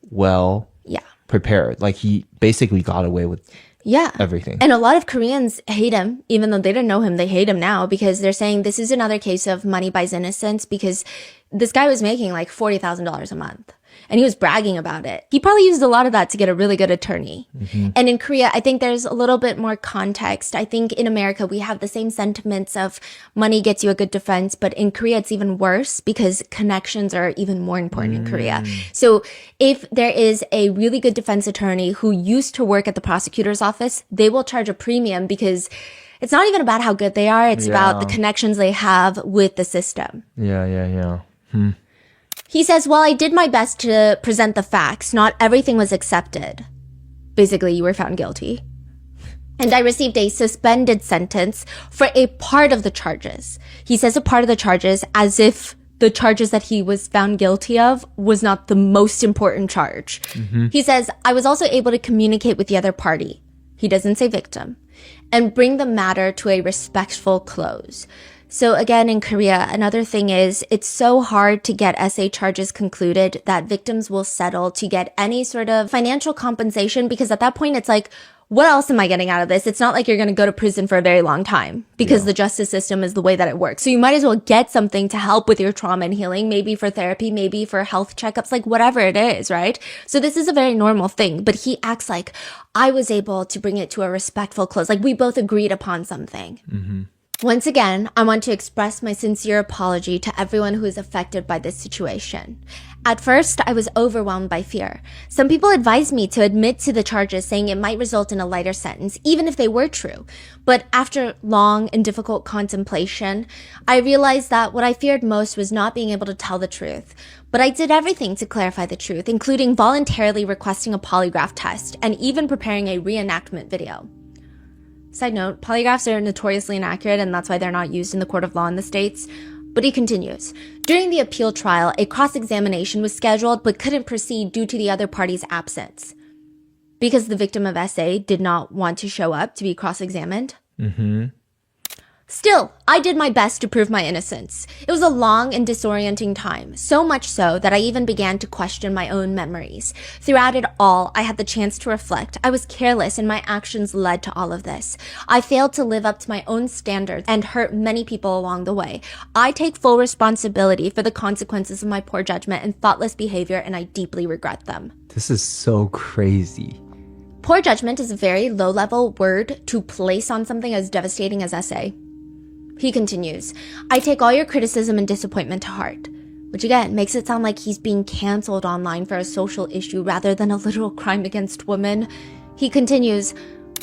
well Yeah. prepared. Like he basically got away with Yeah. everything. And a lot of Koreans hate him, even though they didn't know him, they hate him now because they're saying this is another case of money buys innocence because this guy was making like $40,000 a month and he was bragging about it. He probably used a lot of that to get a really good attorney. And in Korea, I think there's a little bit more context. I think in America, we have the same sentiments of money gets you a good defense, but in Korea, it's even worse because connections are even more important in Korea. So if there is a really good defense attorney who used to work at the prosecutor's office, they will charge a premium because it's not even about how good they are. It's about the connections they have with the system. Yeah. He says, well, I did my best to present the facts. Not everything was accepted. Basically, you were found guilty. And I received a suspended sentence for a part of the charges. He says a part of the charges as if the charges that he was found guilty of was not the most important charge. He says, I was also able to communicate with the other party. He doesn't say victim. And bring the matter to a respectful close. So again, in Korea, another thing is it's so hard to get essay charges concluded that victims will settle to get any sort of financial compensation because at that point it's like, what else am I getting out of this? It's not like you're going to go to prison for a very long time because the justice system is the way that it works. So you might as well get something to help with your trauma and healing, maybe for therapy, maybe for health checkups, like whatever it is, right? So this is a very normal thing, but he acts like I was able to bring it to a respectful close. Like we both agreed upon something. Once again, I want to express my sincere apology to everyone who is affected by this situation. At first, I was overwhelmed by fear. Some people advised me to admit to the charges, saying it might result in a lighter sentence, even if they were true. But after long and difficult contemplation, I realized that what I feared most was not being able to tell the truth. But I did everything to clarify the truth, including voluntarily requesting a polygraph test and even preparing a reenactment video. Side note, polygraphs are notoriously inaccurate and that's why they're not used in the court of law in the States. But he continues. During the appeal trial, a cross-examination was scheduled but couldn't proceed due to the other party's absence. Because the victim of SA did not want to show up to be cross-examined. Still, I did my best to prove my innocence. It was a long and disorienting time, so much so that I even began to question my own memories. Throughout it all, I had the chance to reflect. I was careless and my actions led to all of this. I failed to live up to my own standards and hurt many people along the way. I take full responsibility for the consequences of my poor judgment and thoughtless behavior, and I deeply regret them. This is so crazy. Poor judgment is a very low-level word to place on something as devastating as essay. He continues, I take all your criticism and disappointment to heart. Which again makes it sound like he's being canceled online for a social issue rather than a literal crime against women. He continues,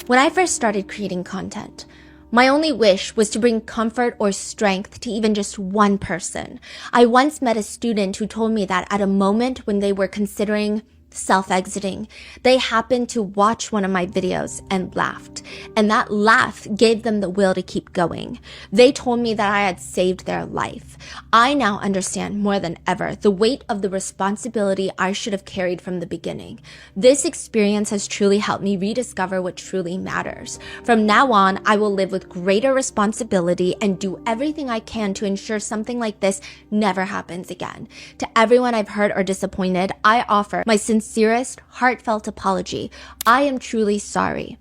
when I first started creating content, my only wish was to bring comfort or strength to even just one person. I once met a student who told me that at a moment when they were considering self-exiting, they happened to watch one of my videos and laughed. And that laugh gave them the will to keep going. They told me that I had saved their life. I now understand more than ever the weight of the responsibility I should have carried from the beginning. This experience has truly helped me rediscover what truly matters. From now on, I will live with greater responsibility and do everything I can to ensure something like this never happens again. To everyone I've hurt or disappointed, I offer my sincerest, heartfelt apology. I am truly sorry.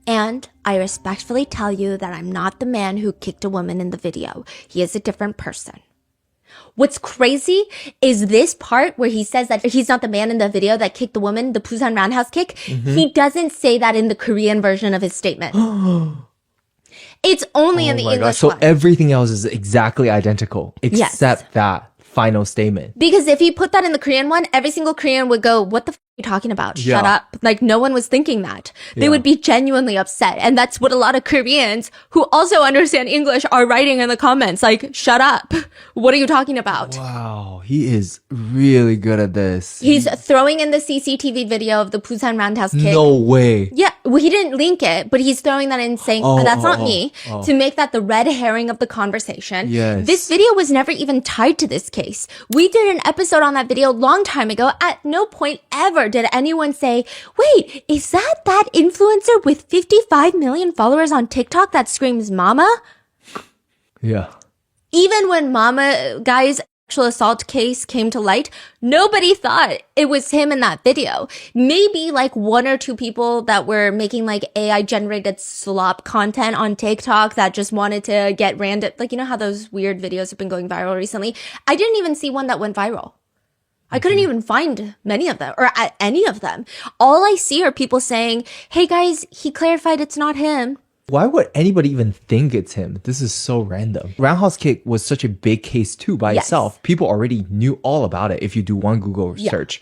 And I respectfully tell you that I'm not the man who kicked a woman in the video. He is a different person. What's crazy is this part where he says that he's not the man in the video that kicked the woman, the Busan roundhouse kick. He doesn't say that in the Korean version of his statement. It's only in the English So one. everything else is exactly identical except that final statement. Because if he put that in the Korean one, every single Korean would go, what the f are you talking about? Shut Yeah. up. Like, no one was thinking that. They Yeah. would be genuinely upset. And that's what a lot of Koreans who also understand English are writing in the comments. Like, shut up. What are you talking about? Wow, he is really good at this. He's throwing in the CCTV video of the Busan roundhouse kick. No way. Yeah, well, he didn't link it, but he's throwing that in saying, that's not me, to make that the red herring of the conversation. Yes. This video was never even tied to this case. We did an episode on that video a long time ago. At no point ever did anyone say, wait, is that influencer with 55 million followers on TikTok that screams mama? Yeah. Even when Mama Guy's sexual assault case came to light, nobody thought it was him in that video. Maybe like one or two people that were making like AI generated slop content on TikTok that just wanted to get random, like, you know how those weird videos have been going viral recently? I didn't even see one that went viral. I couldn't even find many of them or any of them. All I see are people saying, hey guys, he clarified it's not him. Why would anybody even think it's him? This is so random. Roundhouse kick was such a big case too by Yes. itself. People already knew all about it if you do one Google search.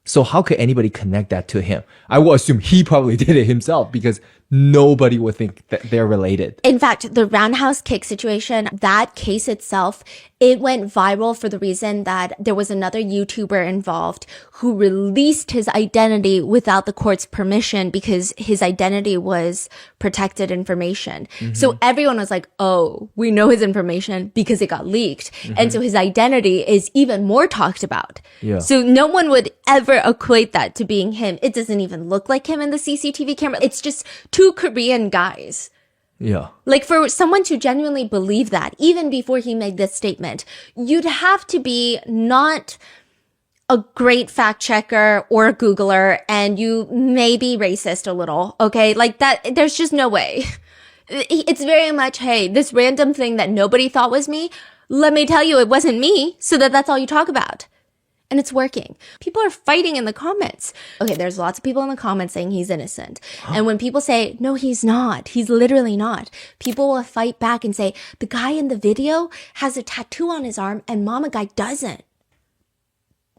So how could anybody connect that to him? I will assume he probably did it himself because nobody would think that they're related. In fact, the roundhouse kick situation, that case itself, it went viral for the reason that there was another YouTuber involved who released his identity without the court's permission because his identity was protected information. So everyone was like, oh, we know his information because it got leaked. And so his identity is even more talked about. Yeah. So no one would ever equate that to being him. It doesn't even look like him in the CCTV camera. It's just two Korean guys. Yeah. Like, for someone to genuinely believe that, even before he made this statement, you'd have to be not a great fact checker or a Googler, and you may be racist a little, okay? Like that, there's just no way. It's very much, hey, this random thing that nobody thought was me, let me tell you it wasn't me, so that's all you talk about. And it's working. People are fighting in the comments. Okay, there's lots of people in the comments saying he's innocent. And when people say, no, he's not, he's literally not, people will fight back and say, the guy in the video has a tattoo on his arm and Mama Guy doesn't.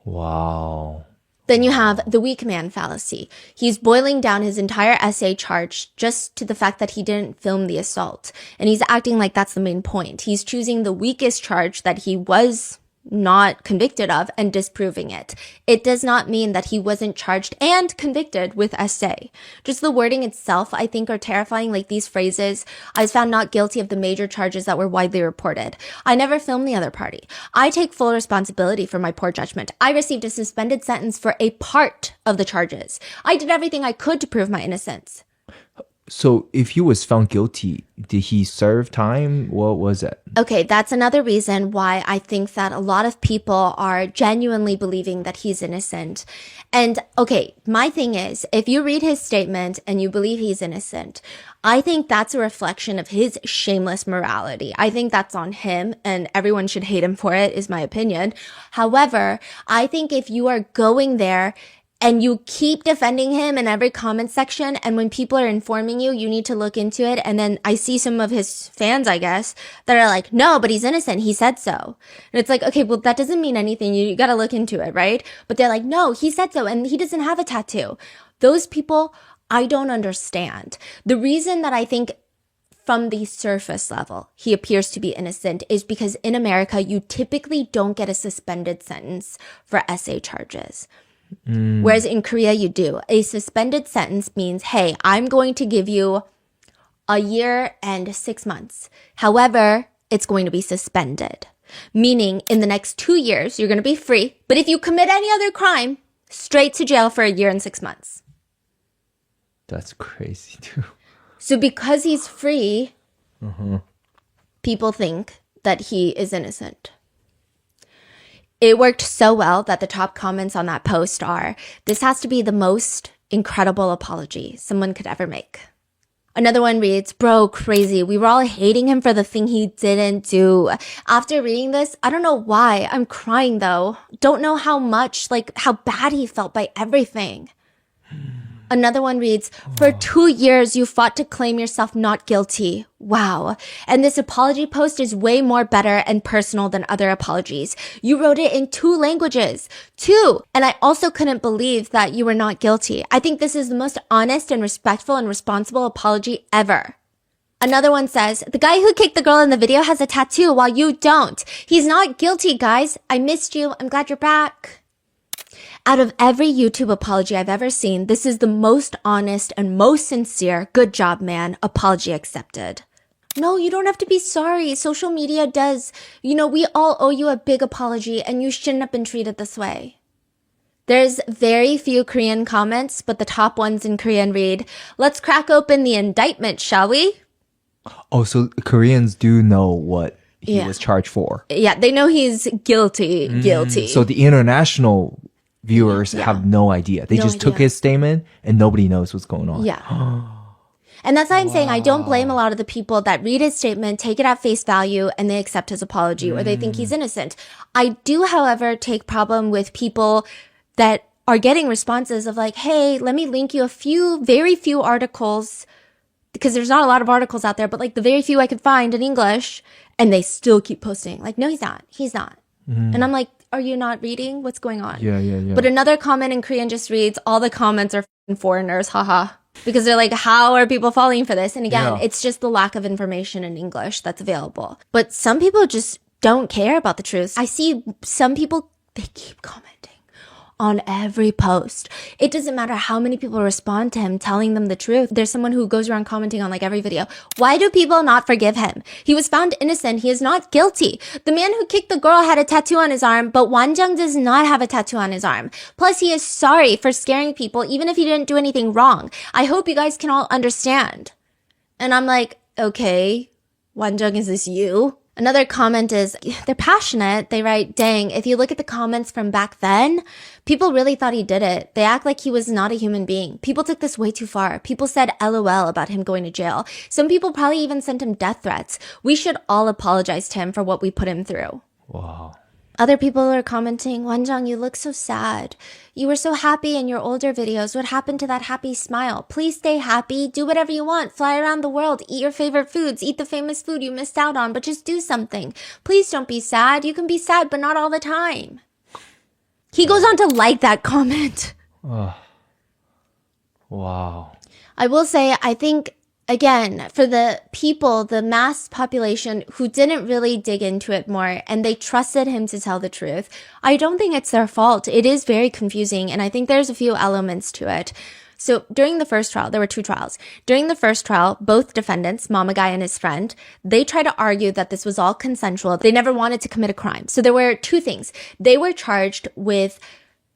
Wow. Then you have the weak man fallacy. He's boiling down his entire essay charge just to the fact that he didn't film the assault. And he's acting like that's the main point. He's choosing the weakest charge that he was not convicted of and disproving it. It does not mean that he wasn't charged and convicted with essay. Just the wording itself, I think, are terrifying. Like these phrases, I was found not guilty of the major charges that were widely reported. I never filmed the other party. I take full responsibility for my poor judgment. I received a suspended sentence for a part of the charges. I did everything I could to prove my innocence. So if he was found guilty, did he serve time? What was it? Okay, that's another reason why I think that a lot of people are genuinely believing that he's innocent. And okay, my thing is, if you read his statement and you believe he's innocent, I think that's a reflection of his shameless morality. I think that's on him and everyone should hate him for it, is my opinion. However, I think if you are going there and you keep defending him in every comment section, and when people are informing you, you need to look into it. And then I see some of his fans, I guess, that are like, no, but he's innocent. He said so. And it's like, okay, well, that doesn't mean anything. You got to look into it, right? But they're like, no, he said so. And he doesn't have a tattoo. Those people, I don't understand. The reason that I think from the surface level, he appears to be innocent is because in America, you typically don't get a suspended sentence for SA charges. Whereas in Korea, you do. A suspended sentence means, hey, I'm going to give you a year and 6 months. However, it's going to be suspended. Meaning in the next 2 years, you're going to be free. But if you commit any other crime, straight to jail for a year and 6 months. That's crazy too. So because he's free, people think that he is innocent. It worked so well that the top comments on that post are, this has to be the most incredible apology someone could ever make. Another one reads, bro, crazy. We were all hating him for the thing he didn't do. After reading this, I don't know why. I'm crying though. Don't know how bad he felt by everything. Another one reads, for 2 years, you fought to claim yourself not guilty. Wow. And this apology post is way more better and personal than other apologies. You wrote it in 2 languages. 2. And I also couldn't believe that you were not guilty. I think this is the most honest and respectful and responsible apology ever. Another one says, the guy who kicked the girl in the video has a tattoo while you don't. He's not guilty, guys. I missed you. I'm glad you're back. Out of every YouTube apology I've ever seen, this is the most honest and most sincere, good job, man, apology accepted. No, you don't have to be sorry. Social media does. You know, we all owe you a big apology and you shouldn't have been treated this way. There's very few Korean comments, but the top ones in Korean read, let's crack open the indictment, shall we? Oh, so Koreans do know what he Yeah. was charged for. Yeah, they know he's guilty. So the international viewers have no idea. They No just took idea. his statement and nobody knows what's going on. Yeah. And that's why I'm saying I don't blame a lot of the people that read his statement, take it at face value, and they accept his apology or they think he's innocent. I do, however, take problem with people that are getting responses of like, hey, let me link you very few articles, because there's not a lot of articles out there, but like the very few I could find in English, and they still keep posting. Like, no, he's not. He's not. And I'm like, are you not reading? What's going on? Yeah. But another comment in Korean just reads, all the comments are f***ing foreigners, haha. Because they're like, how are people falling for this? And again, Yeah. it's just the lack of information in English that's available. But some people just don't care about the truth. I see some people, they keep commenting on every post. It doesn't matter how many people respond to him telling them the truth. There's someone who goes around commenting on like every video. Why do people not forgive him? He was found innocent. He is not guilty. The man who kicked the girl had a tattoo on his arm, but Wanjung does not have a tattoo on his arm. Plus, he is sorry for scaring people, even if he didn't do anything wrong. I hope you guys can all understand. And I'm like, okay, Wanjung, is this you? Another comment is, they're passionate. They write, dang, if you look at the comments from back then, people really thought he did it. They act like he was not a human being. People took this way too far. People said LOL about him going to jail. Some people probably even sent him death threats. We should all apologize to him for what we put him through. Wow. Other people are commenting, Wanjung, you look so sad. You were so happy in your older videos. What happened to that happy smile? Please stay happy. Do whatever you want. Fly around the world. Eat your favorite foods. Eat the famous food you missed out on, but just do something. Please don't be sad. You can be sad, but not all the time. He goes on to like that comment. Wow. I will say, I think, again, for the people, the mass population who didn't really dig into it more and they trusted him to tell the truth, I don't think it's their fault. It is very confusing, and I think there's a few elements to it. So during the first trial, there were 2 trials. During the first trial, both defendants, Mama Guy and his friend, they tried to argue that this was all consensual. They never wanted to commit a crime. So there were 2 things. They were charged with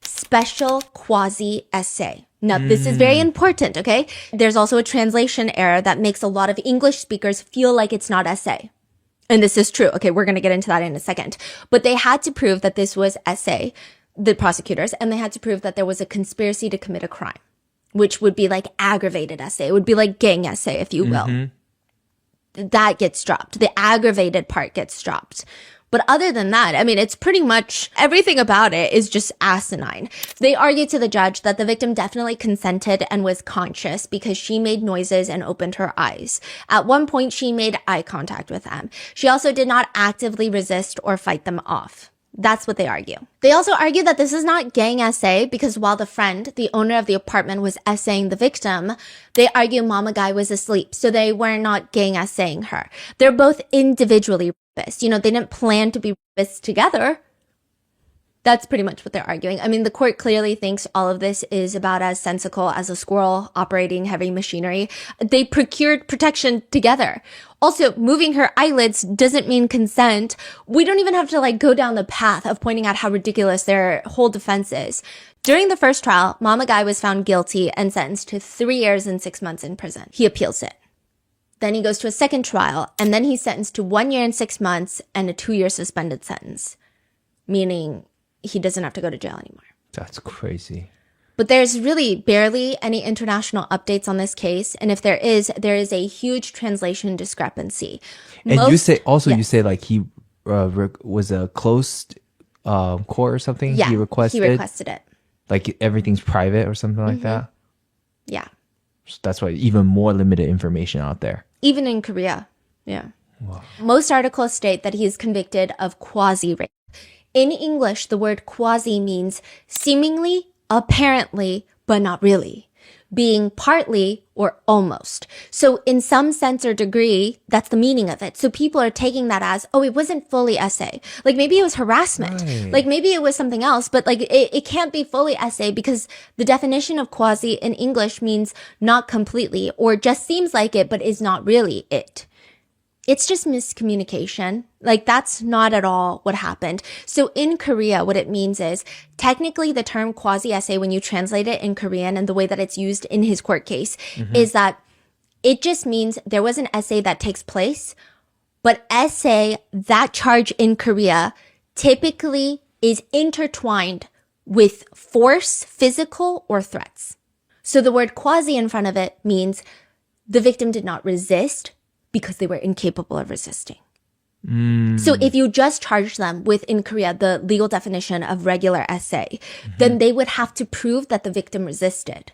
special quasi-essay. Now, this is very important, okay? There's also a translation error that makes a lot of English speakers feel like it's not essay. And this is true. Okay, we're going to get into that in a second. But they had to prove that this was essay, the prosecutors, and they had to prove that there was a conspiracy to commit a crime, which would be like aggravated essay. It would be like gang essay, if you will. That gets dropped. The aggravated part gets dropped. But other than that, I mean, it's pretty much everything about it is just asinine. They argued to the judge that the victim definitely consented and was conscious because she made noises and opened her eyes. At one point, she made eye contact with them. She also did not actively resist or fight them off. That's what they argue. They also argue that this is not gang essay because while the friend, the owner of the apartment, was essaying the victim, they argue Mama Guy was asleep, so they were not gang essaying her. They're both individually rapists. You know, they didn't plan to be rapists together. That's pretty much what they're arguing. I mean, the court clearly thinks all of this is about as sensical as a squirrel operating heavy machinery. They procured protection together. Also, moving her eyelids doesn't mean consent. We don't even have to go down the path of pointing out how ridiculous their whole defense is. During the first trial, Mama Guy was found guilty and sentenced to 3 years and 6 months in prison. He appeals it. Then he goes to a second trial, and then he's sentenced to 1 year and 6 months and a 2-year suspended sentence, meaning he doesn't have to go to jail anymore. That's crazy. But there's really barely any international updates on this case. And if there is a huge translation discrepancy. And you say he was a closed court or something? Yeah, he requested it. Like everything's private or something like that? Yeah. So that's why even more limited information out there. Even in Korea. Yeah. Wow. Most articles state that he is convicted of quasi-rape. In English, the word quasi means seemingly, apparently, but not really, being partly or almost. So in some sense or degree, that's the meaning of it. So people are taking that as, oh, it wasn't fully essay. Like maybe it was harassment. Right. Like maybe it was something else, but it can't be fully essay because the definition of quasi in English means not completely or just seems like it, but is not really it. It's just miscommunication. That's not at all what happened. So in Korea, what it means is technically the term quasi-essay, when you translate it in Korean and the way that it's used in his court case, is that it just means there was an essay that takes place, but essay, that charge in Korea, typically is intertwined with force, physical, or threats. So the word quasi in front of it means the victim did not resist, because they were incapable of resisting. So if you just charge them with, in Korea, the legal definition of regular essay, then they would have to prove that the victim resisted.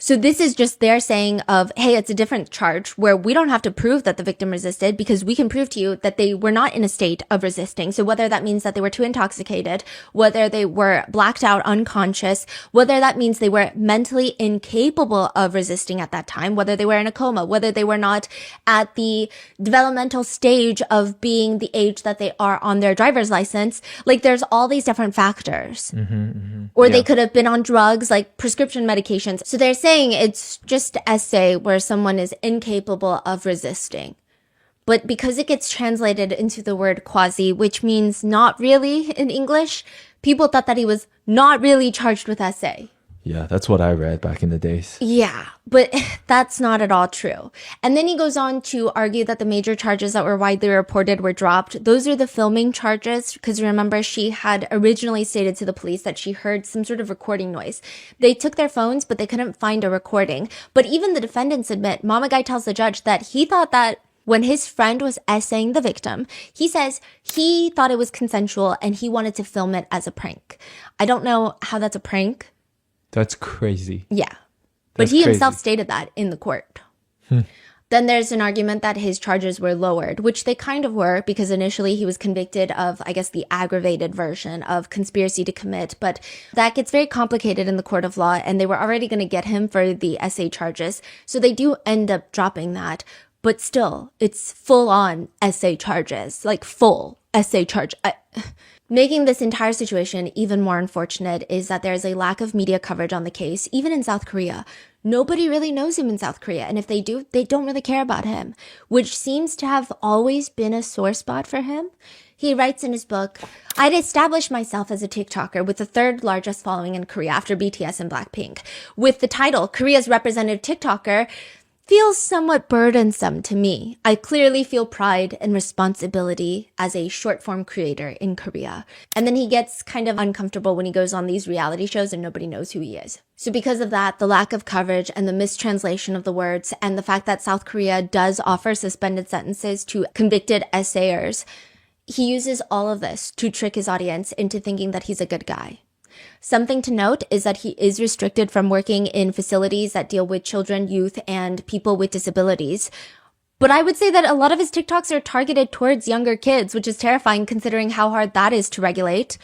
So this is just their saying of, hey, it's a different charge where we don't have to prove that the victim resisted because we can prove to you that they were not in a state of resisting. So whether that means that they were too intoxicated, whether they were blacked out unconscious, whether that means they were mentally incapable of resisting at that time, whether they were in a coma, whether they were not at the developmental stage of being the age that they are on their driver's license. There's all these different factors. Or they could have been on drugs, like prescription medications. So they're saying it's just essay where someone is incapable of resisting. But because it gets translated into the word quasi, which means not really in English, people thought that he was not really charged with essay. Yeah, that's what I read back in the days. Yeah, but that's not at all true. And then he goes on to argue that the major charges that were widely reported were dropped. Those are the filming charges, because remember, she had originally stated to the police that she heard some sort of recording noise. They took their phones, but they couldn't find a recording. But even the defendants admit, Mama Guy tells the judge that he thought that when his friend was essaying the victim, he says he thought it was consensual and he wanted to film it as a prank. I don't know how that's a prank. That's crazy. Yeah. But That's he crazy. himself stated that in the court. Then there's an argument that his charges were lowered, which they kind of were because initially he was convicted of, I guess, the aggravated version of conspiracy to commit. But that gets very complicated in the court of law, and they were already going to get him for the essay charges. So they do end up dropping that. But still, it's full on essay charges, full. essay charge. Making this entire situation even more unfortunate is that there's a lack of media coverage on the case, even in South Korea. Nobody really knows him in South Korea, and if they do, they don't really care about him, which seems to have always been a sore spot for him. He writes in his book, I'd established myself as a TikToker with the third largest following in Korea after BTS and Blackpink. With the title, Korea's representative TikToker, feels somewhat burdensome to me. I clearly feel pride and responsibility as a short-form creator in Korea. And then he gets kind of uncomfortable when he goes on these reality shows and nobody knows who he is. So because of that, the lack of coverage and the mistranslation of the words and the fact that South Korea does offer suspended sentences to convicted essayers, he uses all of this to trick his audience into thinking that he's a good guy. Something to note is that he is restricted from working in facilities that deal with children, youth, and people with disabilities. But I would say that a lot of his TikToks are targeted towards younger kids, which is terrifying considering how hard that is to regulate.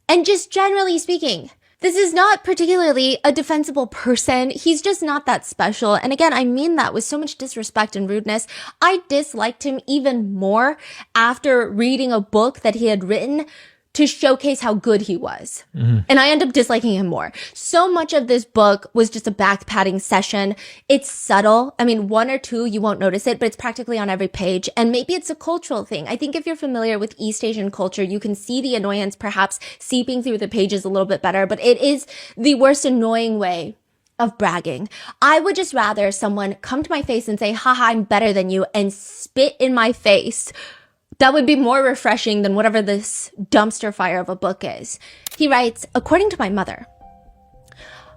And just generally speaking, this is not particularly a defensible person. He's just not that special. And again, I mean that with so much disrespect and rudeness. I disliked him even more after reading a book that he had written to showcase how good he was. And I end up disliking him more. So much of this book was just a back-patting session. It's subtle. I mean, one or two, you won't notice it, but it's practically on every page. And maybe it's a cultural thing. I think if you're familiar with East Asian culture, you can see the annoyance perhaps seeping through the pages a little bit better, but it is the worst annoying way of bragging. I would just rather someone come to my face and say, haha, I'm better than you, and spit in my face. That would be more refreshing than whatever this dumpster fire of a book is. He writes, according to my mother,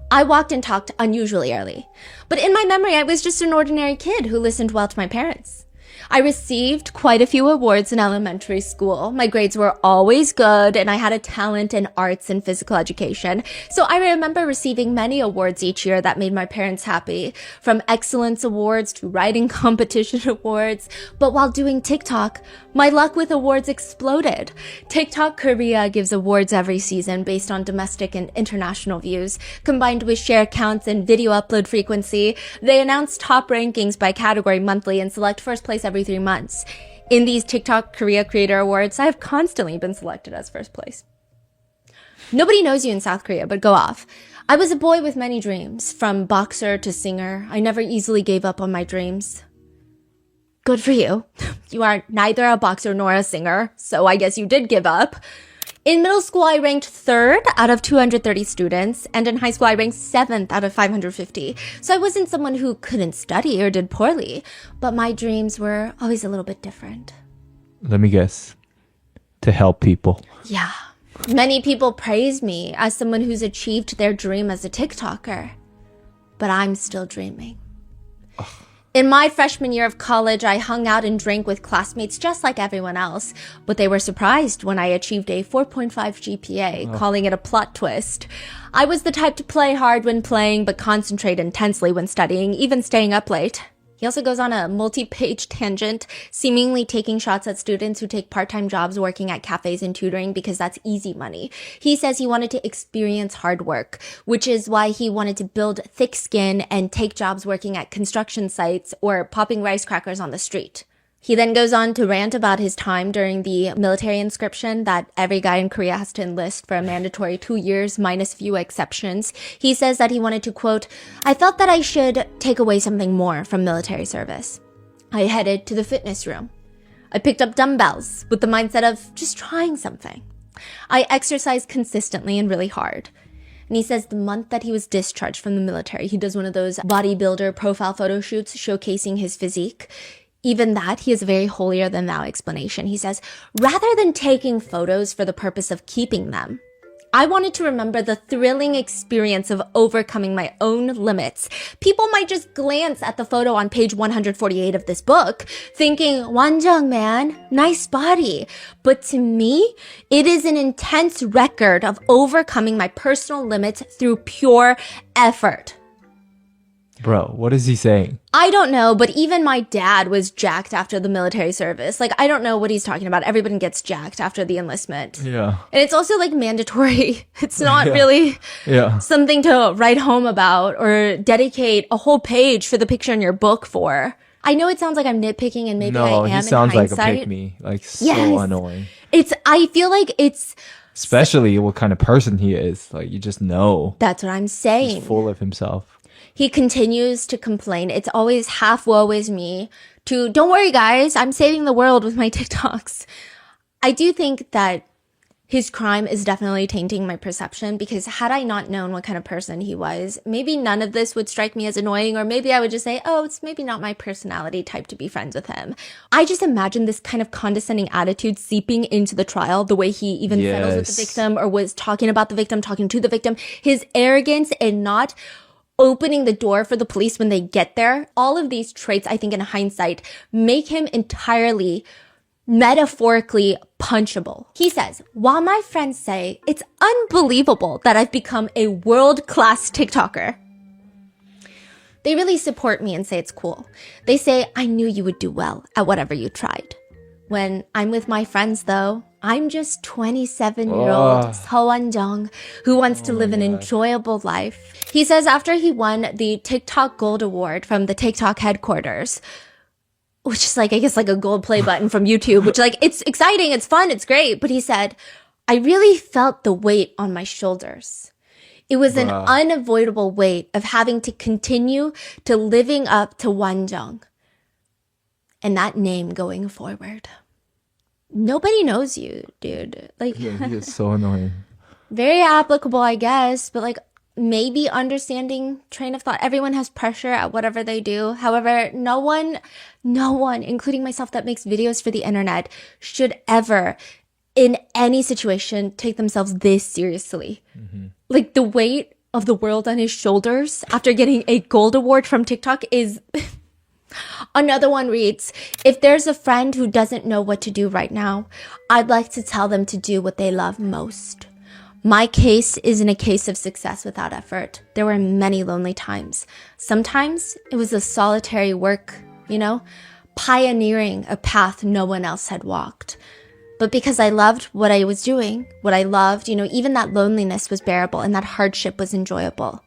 I walked and talked unusually early, but in my memory, I was just an ordinary kid who listened well to my parents. I received quite a few awards in elementary school. My grades were always good, and I had a talent in arts and physical education. So I remember receiving many awards each year that made my parents happy, from excellence awards to writing competition awards. But while doing TikTok, my luck with awards exploded. TikTok Korea gives awards every season based on domestic and international views, combined with share counts and video upload frequency. They announce top rankings by category monthly and select first place every 3 months. In these TikTok Korea Creator Awards, I have constantly been selected as first place. Nobody knows you in South Korea, but go off. I was a boy with many dreams, from boxer to singer. I never easily gave up on my dreams. Good for you. You are neither a boxer nor a singer, so I guess you did give up. In middle school, I ranked 3rd out of 230 students, and in high school, I ranked 7th out of 550. So I wasn't someone who couldn't study or did poorly, but my dreams were always a little bit different. Let me guess. To help people. Yeah. Many people praise me as someone who's achieved their dream as a TikToker, but I'm still dreaming. In my freshman year of college, I hung out and drank with classmates just like everyone else, but they were surprised when I achieved a 4.5 GPA, calling it a plot twist. I was the type to play hard when playing, but concentrate intensely when studying, even staying up late. He also goes on a multi-page tangent, seemingly taking shots at students who take part-time jobs working at cafes and tutoring because that's easy money. He says he wanted to experience hard work, which is why he wanted to build thick skin and take jobs working at construction sites or popping rice crackers on the street. He then goes on to rant about his time during the military conscription that every guy in Korea has to enlist for a mandatory 2 years minus few exceptions. He says that he wanted to, quote, I felt that I should take away something more from military service. I headed to the fitness room. I picked up dumbbells with the mindset of just trying something. I exercised consistently and really hard. And he says the month that he was discharged from the military, he does one of those bodybuilder profile photo shoots showcasing his physique. Even that, he has a very holier-than-thou explanation. He says, rather than taking photos for the purpose of keeping them, I wanted to remember the thrilling experience of overcoming my own limits. People might just glance at the photo on page 148 of this book, thinking, 완전 man, nice body. But to me, it is an intense record of overcoming my personal limits through pure effort. Bro, what is he saying? I don't know, but even my dad was jacked after the military service. Like, I don't know what he's talking about. Everyone gets jacked after the enlistment. Yeah. And it's also like mandatory. It's not really something to write home about or dedicate a whole page for the picture in your book for. I know it sounds like I'm nitpicking, and maybe I No, am he in sounds like a hindsight. pick me. Like, so Yes. annoying. I feel like it's, Especially what kind of person he is. Like, you just know. that's what I'm He's saying. full of himself. He continues to complain. It's always half woe is me to, don't worry guys, I'm saving the world with my TikToks. I do think that his crime is definitely tainting my perception, because had I not known what kind of person he was, maybe none of this would strike me as annoying, or maybe I would just say, oh, it's maybe not my personality type to be friends with him. I just imagine this kind of condescending attitude seeping into the trial, the way he even settles with the Yes. victim or was talking about the victim, talking to the victim, his arrogance and not opening the door for the police when they get there. All of these traits, I think in hindsight, make him entirely metaphorically punchable. He says, while my friends say it's unbelievable that I've become a world-class TikToker, they really support me and say it's cool. They say, I knew you would do well at whatever you tried. When I'm with my friends, though, I'm just 27-year-old Seowan Jung who wants to live an enjoyable life. He says after he won the TikTok Gold Award from the TikTok headquarters, which is like, I guess like a gold play button from YouTube, which like, it's exciting, it's fun, it's great. But he said, I really felt the weight on my shoulders. It was an unavoidable weight of having to continue to living up to Wanjung and that name going forward. Nobody knows you, dude. Like, Yeah, he is so annoying. very applicable, I guess, but like maybe understanding train of thought. Everyone has pressure at whatever they do. However, no one, including myself that makes videos for the internet, should ever, in any situation, take themselves this seriously. Like the weight of the world on his shoulders after getting a gold award from TikTok is... Another one reads, if there's a friend who doesn't know what to do right now, I'd like to tell them to do what they love most. My case isn't a case of success without effort. There were many lonely times. Sometimes it was a solitary work, pioneering a path no one else had walked. But because I loved what I was doing, what I loved, even that loneliness was bearable and that hardship was enjoyable.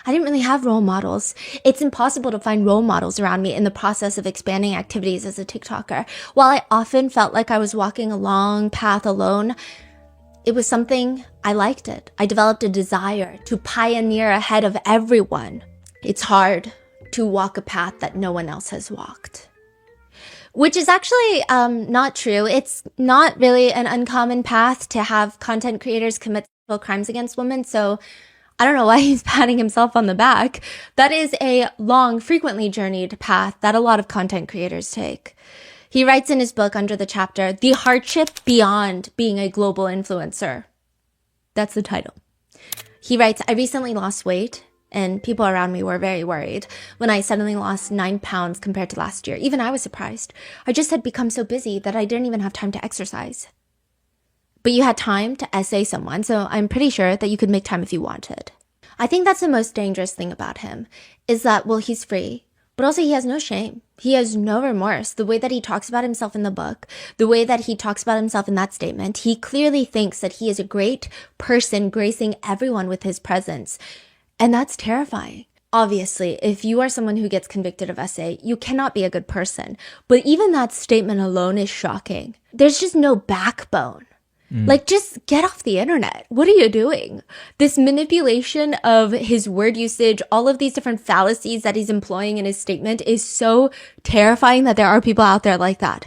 I didn't really have role models. It's impossible to find role models around me in the process of expanding activities as a TikToker. While I often felt like I was walking a long path alone, it was something I liked it. I developed a desire to pioneer ahead of everyone. It's hard to walk a path that no one else has walked. Which is actually not true. It's not really an uncommon path to have content creators commit sexual crimes against women, so I don't know why he's patting himself on the back. That is a long, frequently journeyed path that a lot of content creators take. He writes in his book under the chapter, The Hardship Beyond Being a Global Influencer. That's the title. He writes, I recently lost weight, and people around me were very worried when I suddenly lost 9 pounds compared to last year. Even I was surprised. I just had become so busy that I didn't even have time to exercise. But you had time to essay someone, so I'm pretty sure that you could make time if you wanted. I think that's the most dangerous thing about him, is that, well, he's free, but also he has no shame. He has no remorse. The way that he talks about himself in the book, the way that he talks about himself in that statement, he clearly thinks that he is a great person, gracing everyone with his presence. And that's terrifying. Obviously, if you are someone who gets convicted of SA, you cannot be a good person. But even that statement alone is shocking. There's just no backbone. Like, just get off the internet. What are you doing? This manipulation of his word usage, all of these different fallacies that he's employing in his statement is so terrifying that there are people out there like that.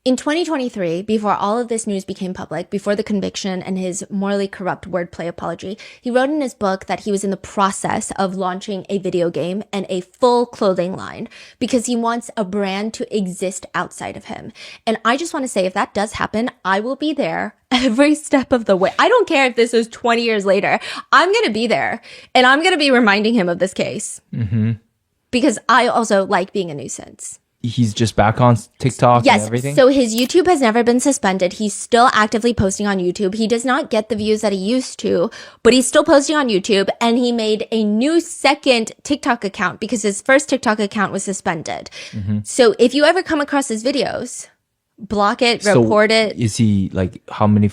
In 2023, before all of this news became public, before the conviction and his morally corrupt wordplay apology, he wrote in his book that he was in the process of launching a video game and a full clothing line because he wants a brand to exist outside of him. And I just want to say, if that does happen, I will be there every step of the way. I don't care if this is 20 years later. I'm going to be there and I'm going to be reminding him of this case. Because I also like being a nuisance. He's just back on TikTok Yes, and everything? so his YouTube has never been suspended. He's still actively posting on YouTube. He does not get the views that he used to, but he's still posting on YouTube, and he made a new second TikTok account because his first TikTok account was suspended. So if you ever come across his videos, block it, report it. Is he like, how many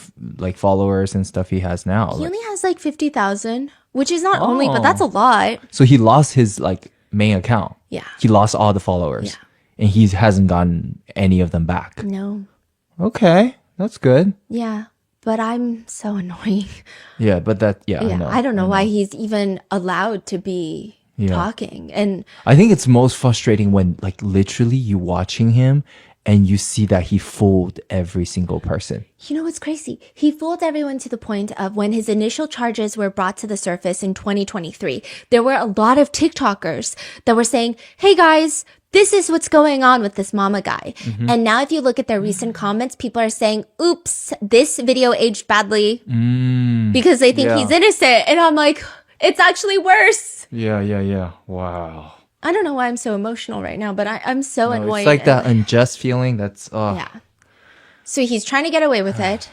followers and stuff he has now? He Like, only has like 50,000, which is not only, but that's a lot. so he lost his like main account. Yeah. He lost all the followers. Yeah. and he hasn't gotten any of them back. No. Okay, that's good. Yeah. But I'm so annoying. Yeah, but that Yeah. I don't know why he's even allowed to be talking. And I think it's most frustrating when like literally you watching him and you see that he fooled every single person. you know what's crazy? He fooled everyone to the point of when his initial charges were brought to the surface in 2023, there were a lot of TikTokers that were saying, hey guys, this is what's going on with this mama guy. And now if you look at their recent comments, people are saying, oops, this video aged badly because they think he's innocent. And I'm like, it's actually worse. Yeah. Wow. I don't know why I'm so emotional right now, but I'm so annoyed. It's like that unjust feeling. That's Yeah. So he's trying to get away with it.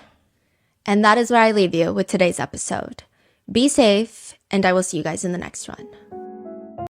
And that is where I leave you with today's episode. Be safe, and I will see you guys in the next one.